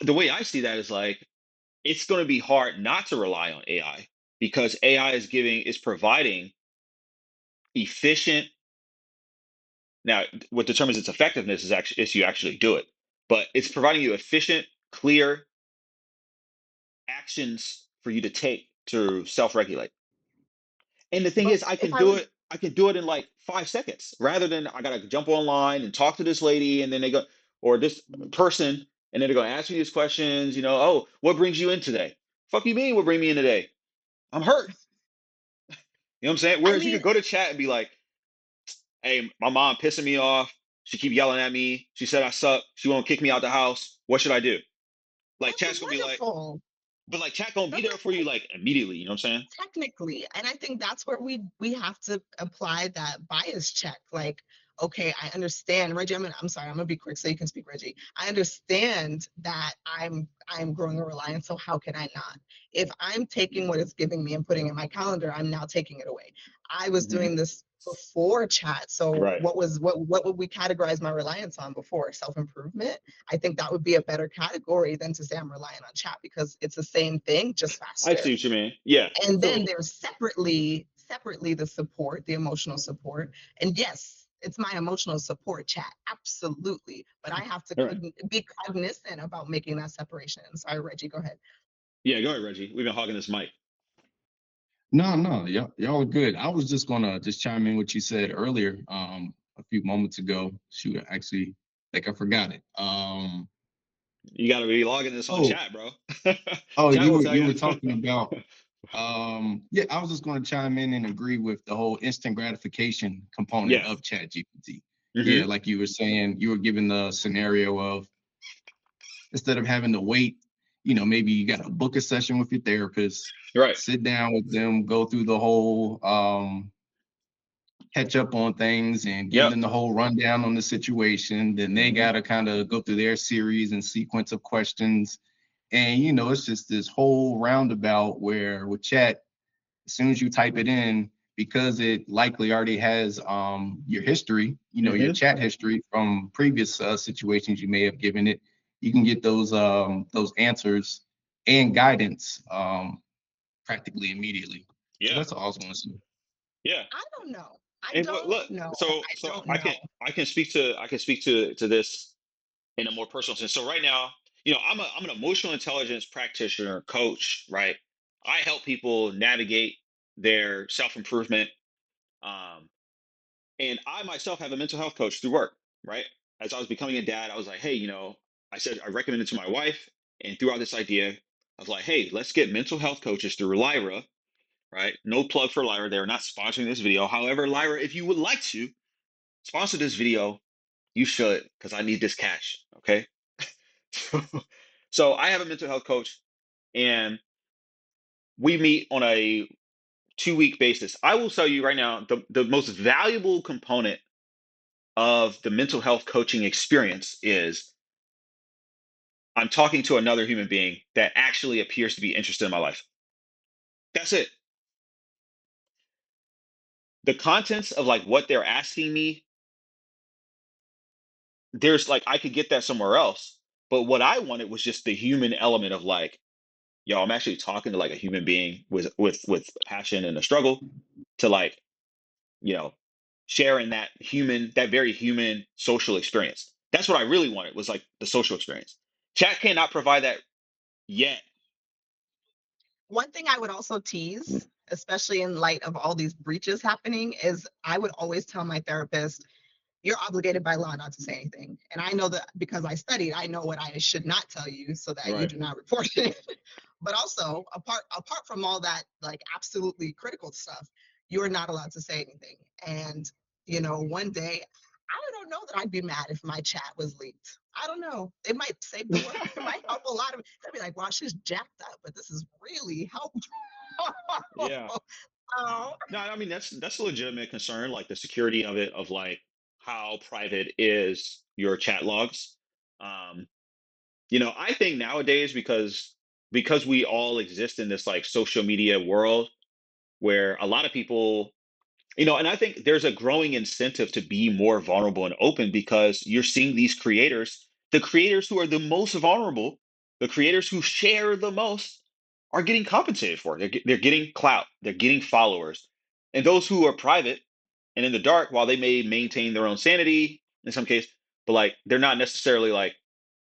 [SPEAKER 1] The way I see that is like, it's going to be hard not to rely on AI because AI is providing efficient. Now, what determines its effectiveness is you actually do it, but it's providing you efficient, clear actions for you to take to self-regulate. And the thing
[SPEAKER 3] But
[SPEAKER 1] is, I
[SPEAKER 3] if
[SPEAKER 1] can
[SPEAKER 3] I
[SPEAKER 1] do
[SPEAKER 3] was
[SPEAKER 1] it. I can do it in like 5 seconds, rather than I gotta jump online and talk to this lady, and then they go, or this person, and then they're gonna ask me these questions. Oh, what brings you in today? Fuck you mean? What bring me in today? I'm hurt. You know what I'm saying?
[SPEAKER 3] I
[SPEAKER 1] Whereas you
[SPEAKER 3] mean,
[SPEAKER 1] could go to chat and be like, hey, my mom pissing me off. She keep yelling at me. She said I suck. She won't kick me out the house. What should I do? Like
[SPEAKER 3] that's
[SPEAKER 1] chat's gonna be like,
[SPEAKER 3] wonderful.
[SPEAKER 1] but like chat gonna be there for you like immediately. You know what I'm saying?
[SPEAKER 3] Technically, and I think that's where we have to apply that bias check. Like, okay, I understand, Reggie. I'm sorry, I'm gonna be quick so you can speak, Reggie. I understand that I'm growing a reliance, so how can I not? If I'm taking what it's giving me and putting it in my calendar, I'm now taking it away. I was
[SPEAKER 1] Hmm.
[SPEAKER 3] doing this before chat, so
[SPEAKER 1] Right.
[SPEAKER 3] what would we categorize my reliance on before? Self-improvement? I think that would be a better category than to say I'm relying on chat because it's the same thing, just
[SPEAKER 1] I
[SPEAKER 3] faster.
[SPEAKER 1] see what you mean. Yeah.
[SPEAKER 3] And then
[SPEAKER 1] So
[SPEAKER 3] there's separately the support, the emotional support. And yes, it's my emotional support chat, absolutely. But I have to
[SPEAKER 1] all right.
[SPEAKER 3] be cognizant about making that separation. Sorry, Reggie, go ahead.
[SPEAKER 1] Yeah. Go ahead, Reggie. We've been hogging this mic.
[SPEAKER 2] No, no, y'all are good. I was just gonna just chime in what you said earlier, a few moments ago. Shoot, actually, think I forgot it.
[SPEAKER 1] You got to be logging this on
[SPEAKER 2] Oh,
[SPEAKER 1] chat, bro.
[SPEAKER 2] oh,
[SPEAKER 1] Chat will tell
[SPEAKER 2] you
[SPEAKER 1] you.
[SPEAKER 2] were talking about, yeah, I was just gonna chime in and agree with the whole instant gratification component
[SPEAKER 1] Yeah.
[SPEAKER 2] of ChatGPT. Yeah,
[SPEAKER 1] Hmm.
[SPEAKER 2] like you were saying, you were given the scenario of instead of having to wait, maybe you got to book a session with your therapist,
[SPEAKER 1] Right.
[SPEAKER 2] sit down with them, go through the whole catch up on things and give
[SPEAKER 1] Yep.
[SPEAKER 2] them the whole rundown on the situation. Then they
[SPEAKER 1] Hmm.
[SPEAKER 2] got to kind of go through their series and sequence of questions. And, it's just this whole roundabout where with chat, as soon as you type it in, because it likely already has your history, your
[SPEAKER 1] Hmm.
[SPEAKER 2] chat history from previous situations you may have given it, you can get those answers and guidance practically immediately. So
[SPEAKER 1] Yeah.
[SPEAKER 2] that's all I was going to say.
[SPEAKER 1] Yeah.
[SPEAKER 3] I don't know. I
[SPEAKER 1] And
[SPEAKER 3] don't
[SPEAKER 1] look,
[SPEAKER 3] know.
[SPEAKER 1] so
[SPEAKER 3] I
[SPEAKER 1] so
[SPEAKER 3] don't
[SPEAKER 1] I
[SPEAKER 3] know.
[SPEAKER 1] can speak to this in a more personal sense. So right now, I'm an emotional intelligence practitioner, coach, right? I help people navigate their self improvement. Um, and I myself have a mental health coach through work, right? As I was becoming a dad, I was like, hey, I said I recommended to my wife, and threw out this idea of like, hey, let's get mental health coaches through Lyra, right? No plug for Lyra. They're not sponsoring this video. However, Lyra, if you would like to sponsor this video, you should, because I need this cash. Okay. So I have a mental health coach, and we meet on a 2-week basis. I will tell you right now, the most valuable component of the mental health coaching experience is I'm talking to another human being that actually appears to be interested in my life. That's it. The contents of like what they're asking me, there's like I could get that somewhere else. But what I wanted was just the human element of like, yo, I'm actually talking to like a human being with passion and a struggle to like, you know, sharing that very human social experience. That's what I really wanted was like the social experience. Chat cannot provide that yet.
[SPEAKER 3] One thing I would also tease, especially in light of all these breaches happening, is I would always tell my therapist, you're obligated by law not to say anything. And I know that because I studied, I know what I should not tell you so that you
[SPEAKER 1] Right.
[SPEAKER 3] do not report it. But also, apart from all that like absolutely critical stuff, you are not allowed to say anything. And one day, I don't know that I'd be mad if my chat was leaked. I don't know. It might save the world. It might help a lot of. I'd be like, wow, she's jacked up, but this is really helpful.
[SPEAKER 1] Yeah.
[SPEAKER 3] Oh,
[SPEAKER 1] No, I mean that's a legitimate concern, like the security of it, of like how private is your chat logs. Um, I think nowadays because we all exist in this like social media world where a lot of people, and I think there's a growing incentive to be more vulnerable and open because you're seeing these creators, the creators who are the most vulnerable, the creators who share the most are getting compensated for it. They're getting clout, they're getting followers. And those who are private and in the dark, while they may maintain their own sanity in some case, but like they're not necessarily like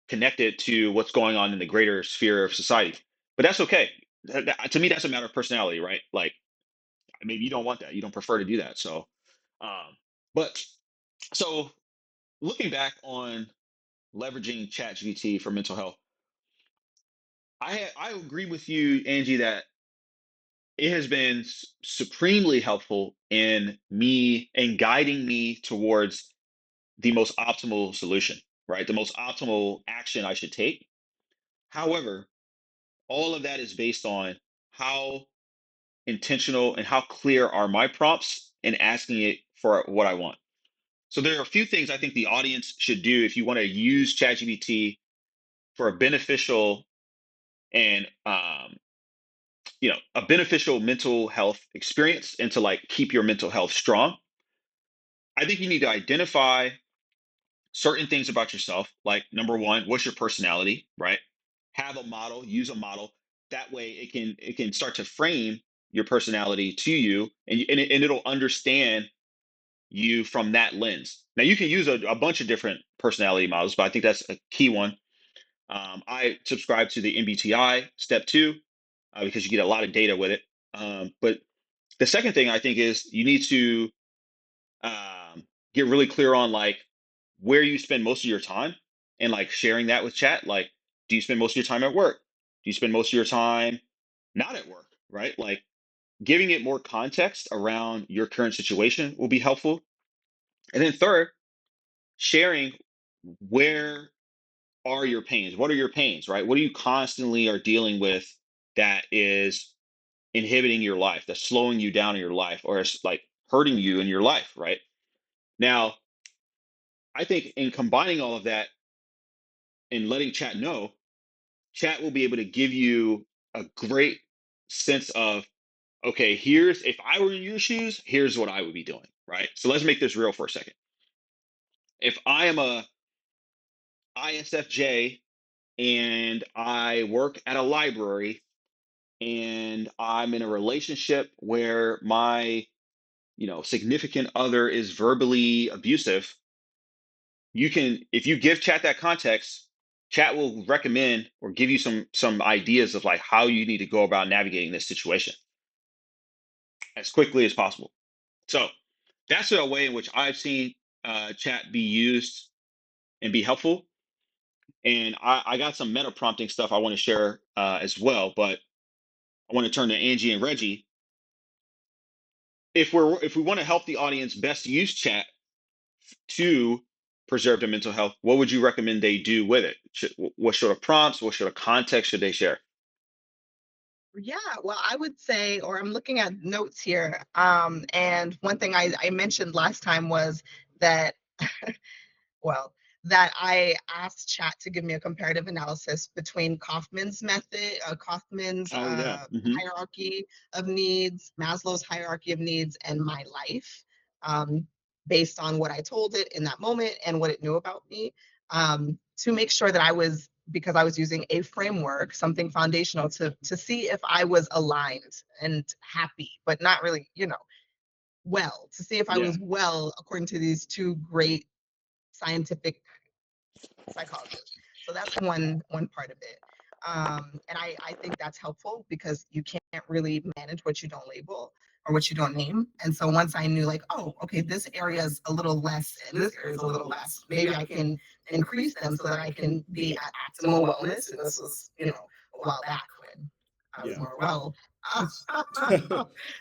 [SPEAKER 1] connected to what's going on in the greater sphere of society. But that's okay. To me, that's a matter of personality, right? Like maybe you don't want that. You don't prefer to do that. Um, but so looking back on leveraging ChatGPT for mental health, I agree with you, Angie, that it has been supremely helpful in me and guiding me towards the most optimal solution, right? The most optimal action I should take. However, all of that is based on how intentional and how clear are my prompts in asking it for what I want. So there are a few things I think the audience should do if you want to use ChatGPT for a beneficial and a beneficial mental health experience and to like keep your mental health strong. I think you need to identify certain things about yourself, like number one, what's your personality, right? Have a model, use a model. That way it can start to frame your personality to you, and it'll understand you from that lens. Now you can use a bunch of different personality models, but I think that's a key one. I subscribe to the MBTI step two because you get a lot of data with it. But the second thing I think is you need to get really clear on like where you spend most of your time and like sharing that with chat. Like, do you spend most of your time at work? Do you spend most of your time not at work? Right? Like giving it more context around your current situation will be helpful. And then third, sharing where are your pains? What are your pains, right? What are you constantly are dealing with that is inhibiting your life, that's slowing you down in your life, or it's like hurting you in your life, right? Now, I think in combining all of that and letting chat know, chat will be able to give you a great sense of, okay, here's if I were in your shoes, here's what I would be doing, right? So let's make this real for a second. If I am a ISFJ and I work at a library and I'm in a relationship where my significant other is verbally abusive, you can if you give chat that context, chat will recommend or give you some ideas of like how you need to go about navigating this situation as quickly as possible. So that's a way in which I've seen chat be used and be helpful. And I got some meta prompting stuff I want to share as well, but I want to turn to Angie and Reggie. If we want to help the audience best use chat to preserve their mental health, what would you recommend they do with it? What sort of prompts, what sort of context should they share?
[SPEAKER 3] Yeah, well, I would say, or I'm looking at notes here, and one thing I mentioned last time was that well, that I asked chat to give me a comparative analysis between Kaufman's
[SPEAKER 1] Oh yeah.
[SPEAKER 3] hierarchy of needs, Maslow's hierarchy of needs, and my life, um, based on what I told it in that moment and what it knew about me, to make sure that because I was using a framework, something foundational to see if I was aligned and happy, but not really, well, to see if I
[SPEAKER 1] Yeah.
[SPEAKER 3] was well according to these two great scientific psychologist. So that's one part of it. And I think that's helpful because you can't really manage what you don't label or what you don't name. And so once I knew like, oh, okay, this area is a little less and this area is a little less, maybe I can increase them so that I can be at optimal wellness. And this was, a while back when I was
[SPEAKER 1] Yeah.
[SPEAKER 3] more well.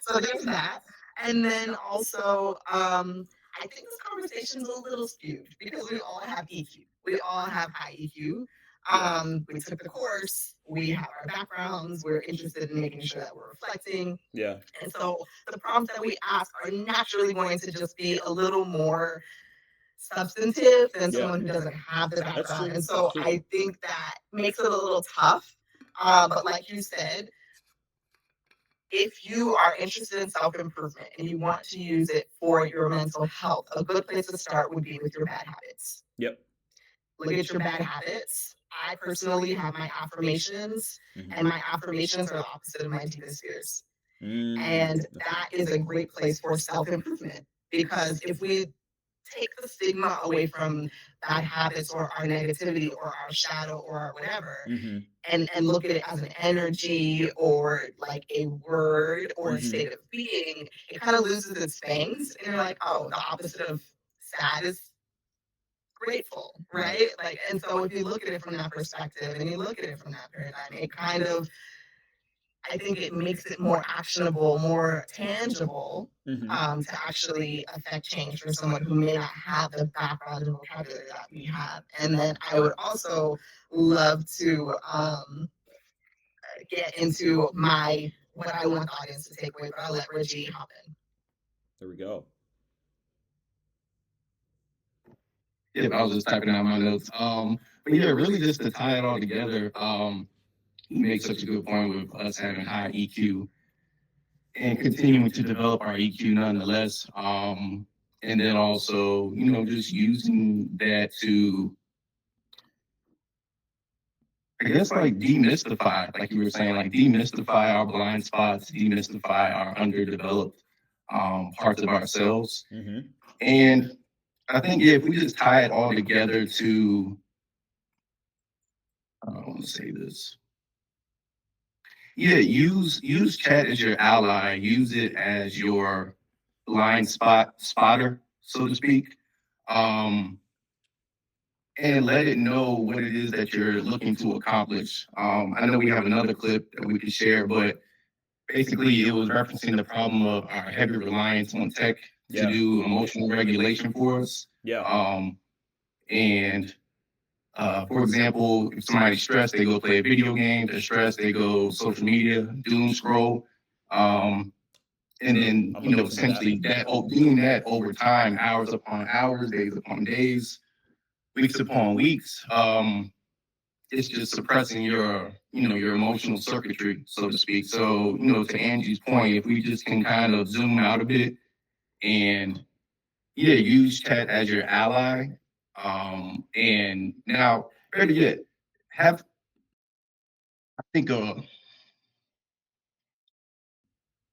[SPEAKER 3] So there's that. And then also, I think this conversation's a little skewed because we all have EQ. We all have high EQ.
[SPEAKER 1] Yeah.
[SPEAKER 3] We took the course, we have our backgrounds, we're interested in making sure that we're reflecting.
[SPEAKER 1] Yeah.
[SPEAKER 3] And so the prompts that we ask are naturally going to just be a little more substantive than
[SPEAKER 1] Yeah.
[SPEAKER 3] someone who doesn't have the
[SPEAKER 1] That's
[SPEAKER 3] background.
[SPEAKER 1] true.
[SPEAKER 3] And
[SPEAKER 1] That's
[SPEAKER 3] so
[SPEAKER 1] true.
[SPEAKER 3] I think that makes it a little tough. But like you said, if you are interested in self improvement and you want to use it for your mental health, a good place to start would be with your bad habits.
[SPEAKER 1] Yep.
[SPEAKER 3] Look at your bad habits. I personally have my affirmations,
[SPEAKER 1] Mhm.
[SPEAKER 3] and my affirmations are the opposite of my deepest fears.
[SPEAKER 1] Mm,
[SPEAKER 3] And that is a great place for self improvement because if we take the stigma away from bad habits or our negativity or our shadow or our whatever,
[SPEAKER 1] mhm.
[SPEAKER 3] and look at it as an energy or like a word or a
[SPEAKER 1] Mhm.
[SPEAKER 3] state of being, it kind of loses its fangs. And you're like, oh, the opposite of sad is grateful,
[SPEAKER 1] Right.
[SPEAKER 3] right? Like, and so if you look at it from that perspective and you look at it from that paradigm, it kind of, I think it makes it more actionable, more tangible,
[SPEAKER 1] Mhm.
[SPEAKER 3] to actually affect change for someone who may not have the background and vocabulary that we have. And then I would also love to get into my what I want the audience to take away, but I'll let Reggie hop in.
[SPEAKER 1] There we go.
[SPEAKER 2] Yeah, I was just typing out my notes. But yeah, really just to tie it all together, you make such a good point with us having high EQ and continuing to develop our EQ nonetheless. And then also, just using that to, I guess, like demystify, like you were saying, like demystify our blind spots, demystify our underdeveloped parts of ourselves.
[SPEAKER 1] Mm-hmm.
[SPEAKER 2] And I think, yeah, if we just tie it all together to, I don't want to say this. Yeah, use chat as your ally. Use it as your blind spotter, so to speak. Um, and let it know what it is that you're looking to accomplish. I know we have another clip that we could share, but basically it was referencing the problem of our heavy reliance on tech to do emotional regulation for us.
[SPEAKER 1] Yeah.
[SPEAKER 2] And for example, if somebody's stressed, they go play a video game. They're stressed, they go social media, doom scroll. And then, essentially doing that over time, hours upon hours, days upon days, weeks upon weeks, it's just suppressing your emotional circuitry, so to speak. So, to Angie's point, if we just can kind of zoom out a bit and yeah, use chat as your ally. And now, better yet, have I think a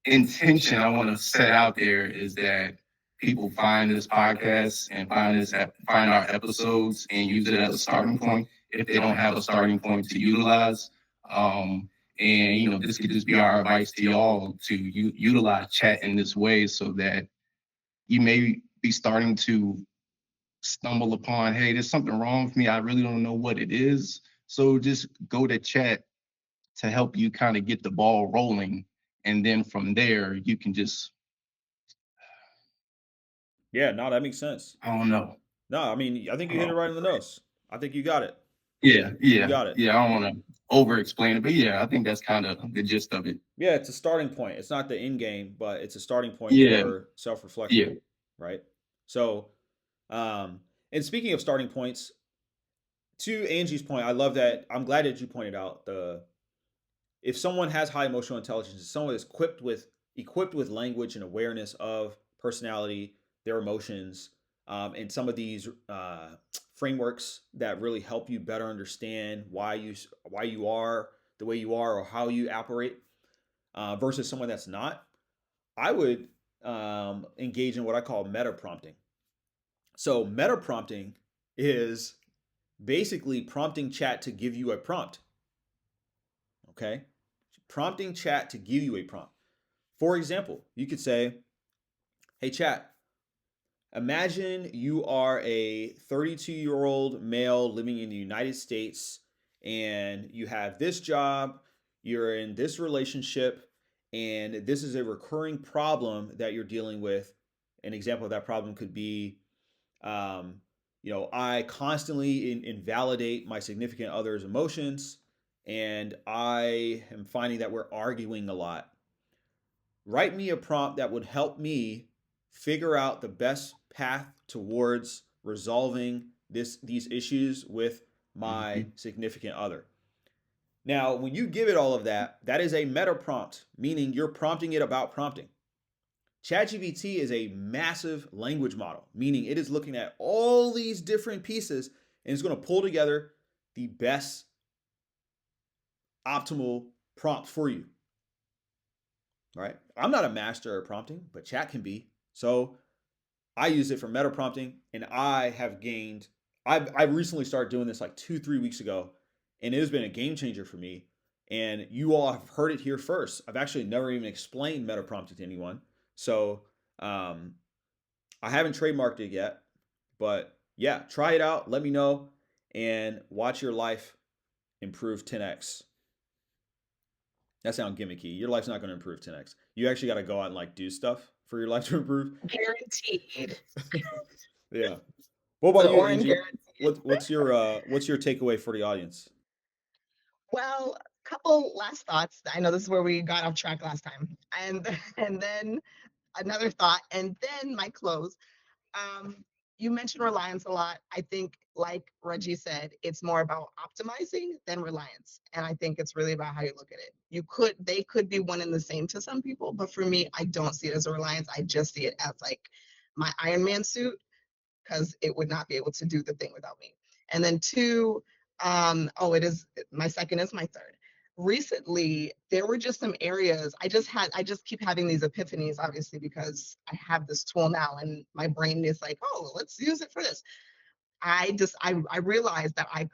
[SPEAKER 2] intention I want to set out there is that people find this podcast and find our episodes and use it as a starting point if they don't have a starting point to utilize. And this could just be our advice to y'all to utilize chat in this way so that you may be starting to stumble upon, hey, there's something wrong with me. I really don't know what it is. So just go to chat to help you kind of get the ball rolling. And then from there, you can just,
[SPEAKER 1] Yeah, no, that makes sense.
[SPEAKER 2] I don't know.
[SPEAKER 1] No, I mean, I think you hit it right on the nose. I think you got it.
[SPEAKER 2] Yeah,
[SPEAKER 1] You
[SPEAKER 2] yeah,
[SPEAKER 1] got it.
[SPEAKER 2] yeah. I don't want to over explain it, but yeah, I think that's kind of the gist of it.
[SPEAKER 1] Yeah, it's a starting point. It's not the end game, but it's a starting point
[SPEAKER 2] Yeah,
[SPEAKER 1] for self-reflection,
[SPEAKER 2] yeah.
[SPEAKER 1] right? So, and speaking of starting points, to Angie's point, I love that. I'm glad that you pointed out the if someone has high emotional intelligence, someone is equipped with language and awareness of personality, their emotions, and some of these frameworks that really help you better understand why you are the way you are or how you operate, versus someone that's not. I would engage in what I call meta prompting. So meta prompting is basically prompting chat to give you a prompt. Okay, prompting chat to give you a prompt. For example, you could say, hey, chat, imagine you are a 32-year-old male living in the United States and you have this job, you're in this relationship, and this is a recurring problem that you're dealing with. An example of that problem could be, um, I constantly invalidate my significant other's emotions, and I am finding that we're arguing a lot. Write me a prompt that would help me figure out the best path towards resolving these issues with my
[SPEAKER 2] Mhm.
[SPEAKER 1] significant other. Now, when you give it all of that, that is a meta prompt, meaning you're prompting it about prompting. ChatGPT is a massive language model, meaning it is looking at all these different pieces and it's going to pull together the best optimal prompt for you. Right? I'm not a master at prompting, but chat can be. So I use it for meta prompting, and I have gained. I recently started doing this like 2-3 weeks ago, and it has been a game changer for me. And you all have heard it here first. I've actually never even explained meta prompting to anyone, so um, I haven't trademarked it yet. But yeah, try it out. Let me know, and watch your life improve 10x. That sounds gimmicky. Your life's not going to improve 10x. You actually got to go out and like do stuff for your life to improve.
[SPEAKER 3] Guaranteed.
[SPEAKER 1] Yeah. What
[SPEAKER 3] The
[SPEAKER 1] about you,
[SPEAKER 3] Orrin
[SPEAKER 1] Angie?
[SPEAKER 3] guarantee.
[SPEAKER 1] What's your takeaway for the audience?
[SPEAKER 3] Well, couple last thoughts. I know this is where we got off track last time. And and then another thought, and then my close. Um, you mentioned reliance a lot. I think, like Reggie said, it's more about optimizing than reliance. And I think it's really about how you look at it. They could be one and the same to some people, but for me, I don't see it as a reliance. I just see it as like my Iron Man suit, because it would not be able to do the thing without me. And then two, oh, it is my second is my third. Recently, there were just some areas I just keep having these epiphanies, obviously, because I have this tool now and my brain is like, oh, let's use it for this. I realized that I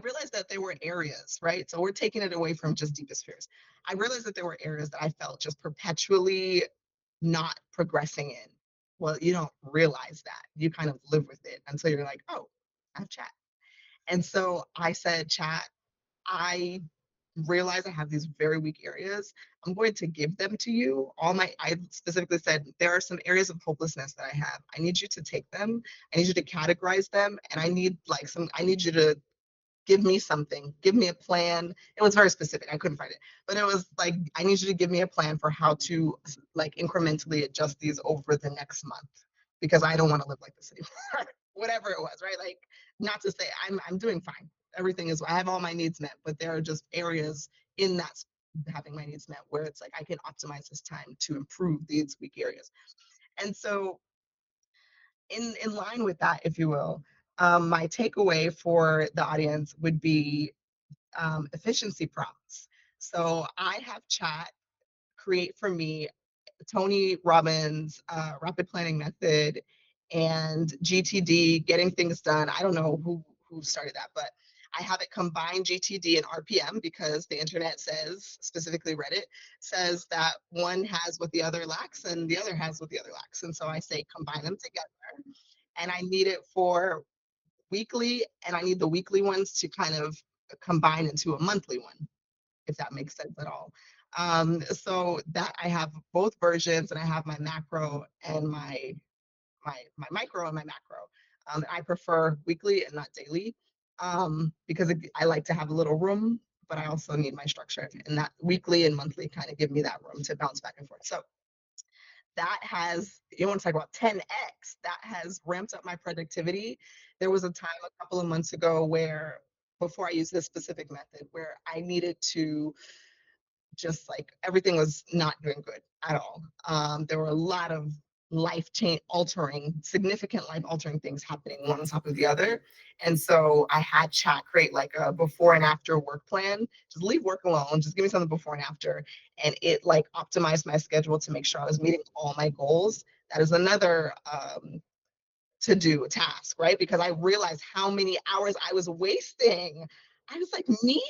[SPEAKER 3] realized that there were areas, right? So we're taking it away from just deepest fears. I realized that there were areas that I felt just perpetually not progressing in. Well, you don't realize that. You kind of live with it until you're like, oh, I have chat. And so I said, chat, I realize I have these very weak areas. I'm going to give them to you. I specifically said, there are some areas of hopelessness that I have. I need you to take them. I need you to categorize them. And I need you to give me something, give me a plan. It was very specific. I couldn't find it, but it was like, I need you to give me a plan for how to like incrementally adjust these over the next month, because I don't want to live like this anymore. Whatever it was, right? Like, not to say I'm doing fine. Everything is, I have all my needs met, but there are just areas in that having my needs met where it's like I can optimize this time to improve these weak areas. And so in line with that, if you will, my takeaway for the audience would be efficiency prompts. So I have chat create for me Tony Robbins' rapid planning method and GTD, getting things done. I don't know who started that, but I have it combine GTD and RPM because the internet says, specifically Reddit, says that one has what the other lacks and the other has what the other lacks. And so I say combine them together. And I need it for weekly, and I need the weekly ones to kind of combine into a monthly one, if that makes sense at all. So that I have both versions, and I have my macro and my micro and my macro. I prefer weekly and not daily, because I like to have a little room, but I also need my structure, and that weekly and monthly kind of give me that room to bounce back and forth. So that has, you want to talk about 10x, that has ramped up my productivity. There was a time a couple of months ago where, before I used this specific method, where I needed to just like, everything was not doing good at all. There were a lot of significant life altering things happening one on top of the other. And so I had chat create like a before and after work plan. Just leave work alone. Just give me something before and after. And it like optimized my schedule to make sure I was meeting all my goals. That is another to do task, right? Because I realized how many hours I was wasting. I was like, me?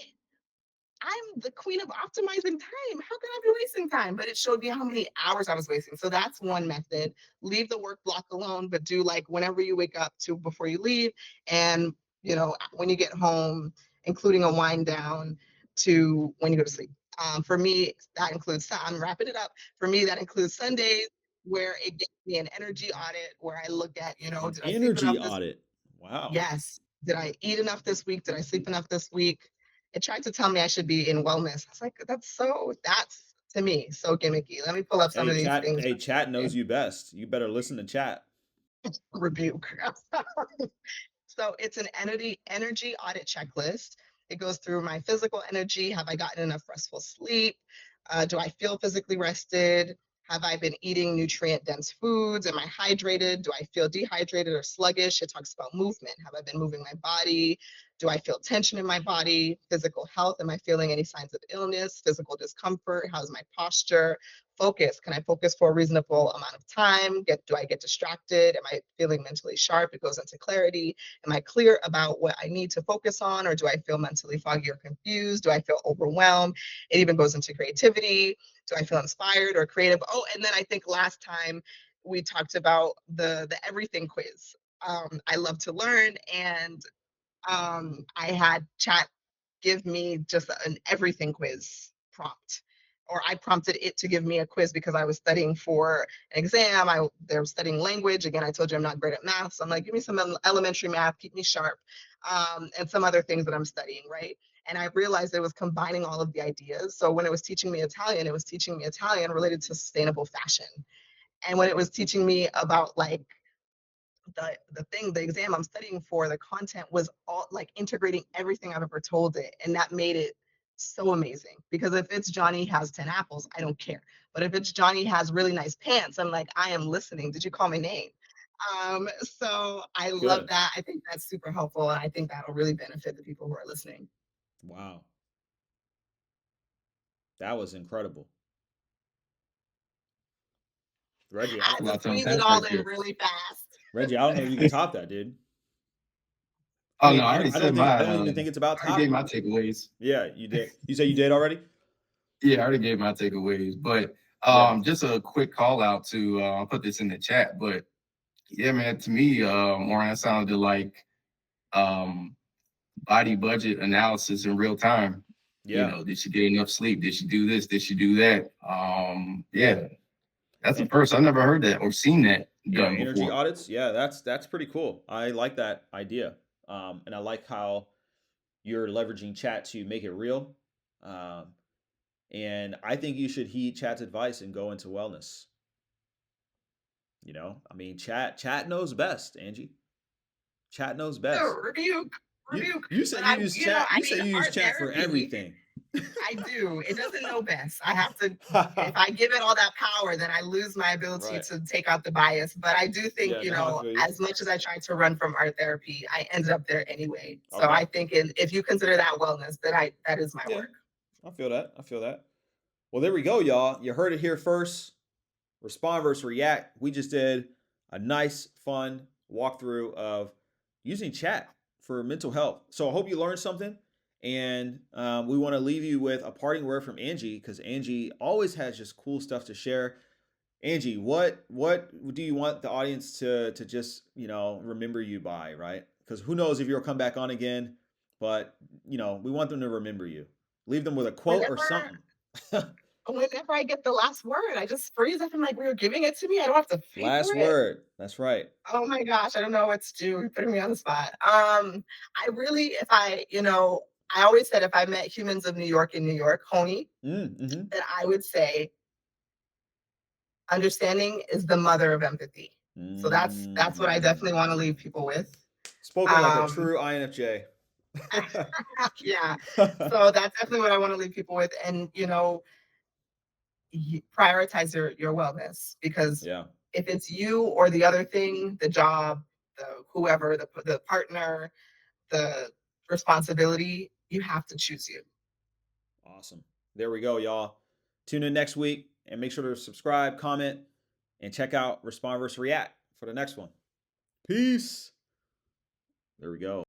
[SPEAKER 3] I'm the queen of optimizing time. How can I be wasting time? But it showed me how many hours I was wasting. So that's one method. Leave the work block alone, but do like whenever you wake up to before you leave, and when you get home, including a wind down to when you go to sleep. For me, that includes, I'm wrapping it up. For me, that includes Sundays, where it gives me an energy audit where I look at,
[SPEAKER 4] An
[SPEAKER 3] did I sleep
[SPEAKER 4] energy
[SPEAKER 3] enough this?
[SPEAKER 4] audit. Wow.
[SPEAKER 3] Yes. Did I eat enough this week? Did I sleep enough this week? It tried to tell me I should be in wellness. I was like, that's to me so gimmicky. Let me pull up some of these things.
[SPEAKER 4] Chat knows you best. You better listen to chat.
[SPEAKER 3] Rebuke. So it's an energy audit checklist. It goes through my physical energy. Have I gotten enough restful sleep? Do I feel physically rested? Have I been eating nutrient dense foods? Am I hydrated? Do I feel dehydrated or sluggish? It talks about movement. Have I been moving my body? Do I feel tension in my body? Physical health. Am I feeling any signs of illness? Physical discomfort? How's my posture? Focus. Can I focus for a reasonable amount of time? Do I get distracted? Am I feeling mentally sharp? It goes into clarity. Am I clear about what I need to focus on, or do I feel mentally foggy or confused? Do I feel overwhelmed? It even goes into creativity. Do I feel inspired or creative? Oh, and then I think last time we talked about the everything quiz. I love to learn, and I had chat give me just an everything quiz prompt. Or I prompted it to give me a quiz because I was studying for an exam. They were studying language. Again, I told you I'm not great at math. So I'm like, give me some elementary math, keep me sharp, and some other things that I'm studying, right? And I realized it was combining all of the ideas. So when it was teaching me Italian, it was teaching me Italian related to sustainable fashion. And when it was teaching me about like the exam I'm studying for, the content was all like integrating everything I've ever told it. And that made it so amazing. Because if it's Johnny has 10 apples, I don't care. But if it's Johnny has really nice pants, I'm like, I am listening. Did you call my name? So I love
[SPEAKER 4] Good.
[SPEAKER 3] that. I think that's super helpful. And I think that'll really benefit the people who are listening.
[SPEAKER 4] Wow. That was incredible. Reggie,
[SPEAKER 3] I had to
[SPEAKER 2] Lots of
[SPEAKER 3] squeeze it
[SPEAKER 2] intense
[SPEAKER 3] all
[SPEAKER 2] right
[SPEAKER 3] in
[SPEAKER 2] there.
[SPEAKER 3] really fast.
[SPEAKER 4] Reggie, I don't know if you can top that, dude.
[SPEAKER 2] Oh no, I already
[SPEAKER 4] I don't
[SPEAKER 2] said
[SPEAKER 4] think I
[SPEAKER 2] my
[SPEAKER 4] don't even think it's about
[SPEAKER 2] I already gave
[SPEAKER 4] topping.
[SPEAKER 2] my takeaways.
[SPEAKER 4] Yeah, you did. You said you did already?
[SPEAKER 2] Yeah, I already gave my takeaways. But
[SPEAKER 4] Yeah.
[SPEAKER 2] just a quick call out to I'll put this in the chat. But yeah, man, to me, Orrin, that sounded like um body budget analysis in real time. You
[SPEAKER 4] Yeah.
[SPEAKER 2] know, did she get enough sleep? Did she do this? Did she do that? Yeah, that's the
[SPEAKER 4] And
[SPEAKER 2] first. I've never heard that or seen that
[SPEAKER 4] yeah,
[SPEAKER 2] done
[SPEAKER 4] energy
[SPEAKER 2] before.
[SPEAKER 4] audits. Yeah, that's pretty cool. I like that idea. And I like how you're leveraging chat to make it real. Um, and I think you should heed chat's advice and go into wellness. I mean, chat knows best, Angie. Chat knows best.
[SPEAKER 3] Rebuke,
[SPEAKER 4] You
[SPEAKER 3] rebuke.
[SPEAKER 4] you
[SPEAKER 3] But
[SPEAKER 4] said you use chat.
[SPEAKER 3] I
[SPEAKER 4] You
[SPEAKER 3] mean,
[SPEAKER 4] said you use
[SPEAKER 3] art
[SPEAKER 4] chat for
[SPEAKER 3] therapy,
[SPEAKER 4] everything.
[SPEAKER 3] I do. It doesn't know best. I have to, if I give it all that power, then I lose my ability
[SPEAKER 4] Right.
[SPEAKER 3] to take out the bias. But I do think,
[SPEAKER 4] Yeah, no, I feel you.
[SPEAKER 3] as much as I tried to run from art therapy, I ended up there anyway. So
[SPEAKER 4] Okay.
[SPEAKER 3] I think if you consider that wellness, that is my
[SPEAKER 4] Yeah,
[SPEAKER 3] work.
[SPEAKER 4] I feel that. I feel that. Well, there we go, y'all. You heard it here first. Respond versus react. We just did a nice, fun walkthrough of using chat for mental health. So I hope you learned something. And we want to leave you with a parting word from Angie because Angie always has just cool stuff to share. Angie, what do you want the audience to just remember you by, right? Because who knows if you'll come back on again, but we want them to remember you. Leave them with a quote or
[SPEAKER 3] Whenever,
[SPEAKER 4] something.
[SPEAKER 3] whenever I get the last word, I just freeze up and like, you're giving it to me. I don't have to think for
[SPEAKER 4] Last
[SPEAKER 3] it.
[SPEAKER 4] word. That's right.
[SPEAKER 3] Oh my gosh, I don't know what to do. You're putting me on the spot. I really, if I, I always said if I met humans of New York in New York, homie,
[SPEAKER 4] Mm-hmm.
[SPEAKER 3] then I would say understanding is the mother of empathy. So that's what I definitely want to leave people with.
[SPEAKER 4] Spoken like a
[SPEAKER 3] Um,
[SPEAKER 4] true INFJ.
[SPEAKER 3] yeah. So that's definitely what I want to leave people with. And prioritize your wellness, because
[SPEAKER 4] Yeah.
[SPEAKER 3] if it's you or the other thing, the job, the whoever, the partner, the responsibility, you have to choose you.
[SPEAKER 4] Awesome. There we go, y'all. Tune in next week and make sure to subscribe, comment, and check out Respond versus React for the next one. Peace. There we go.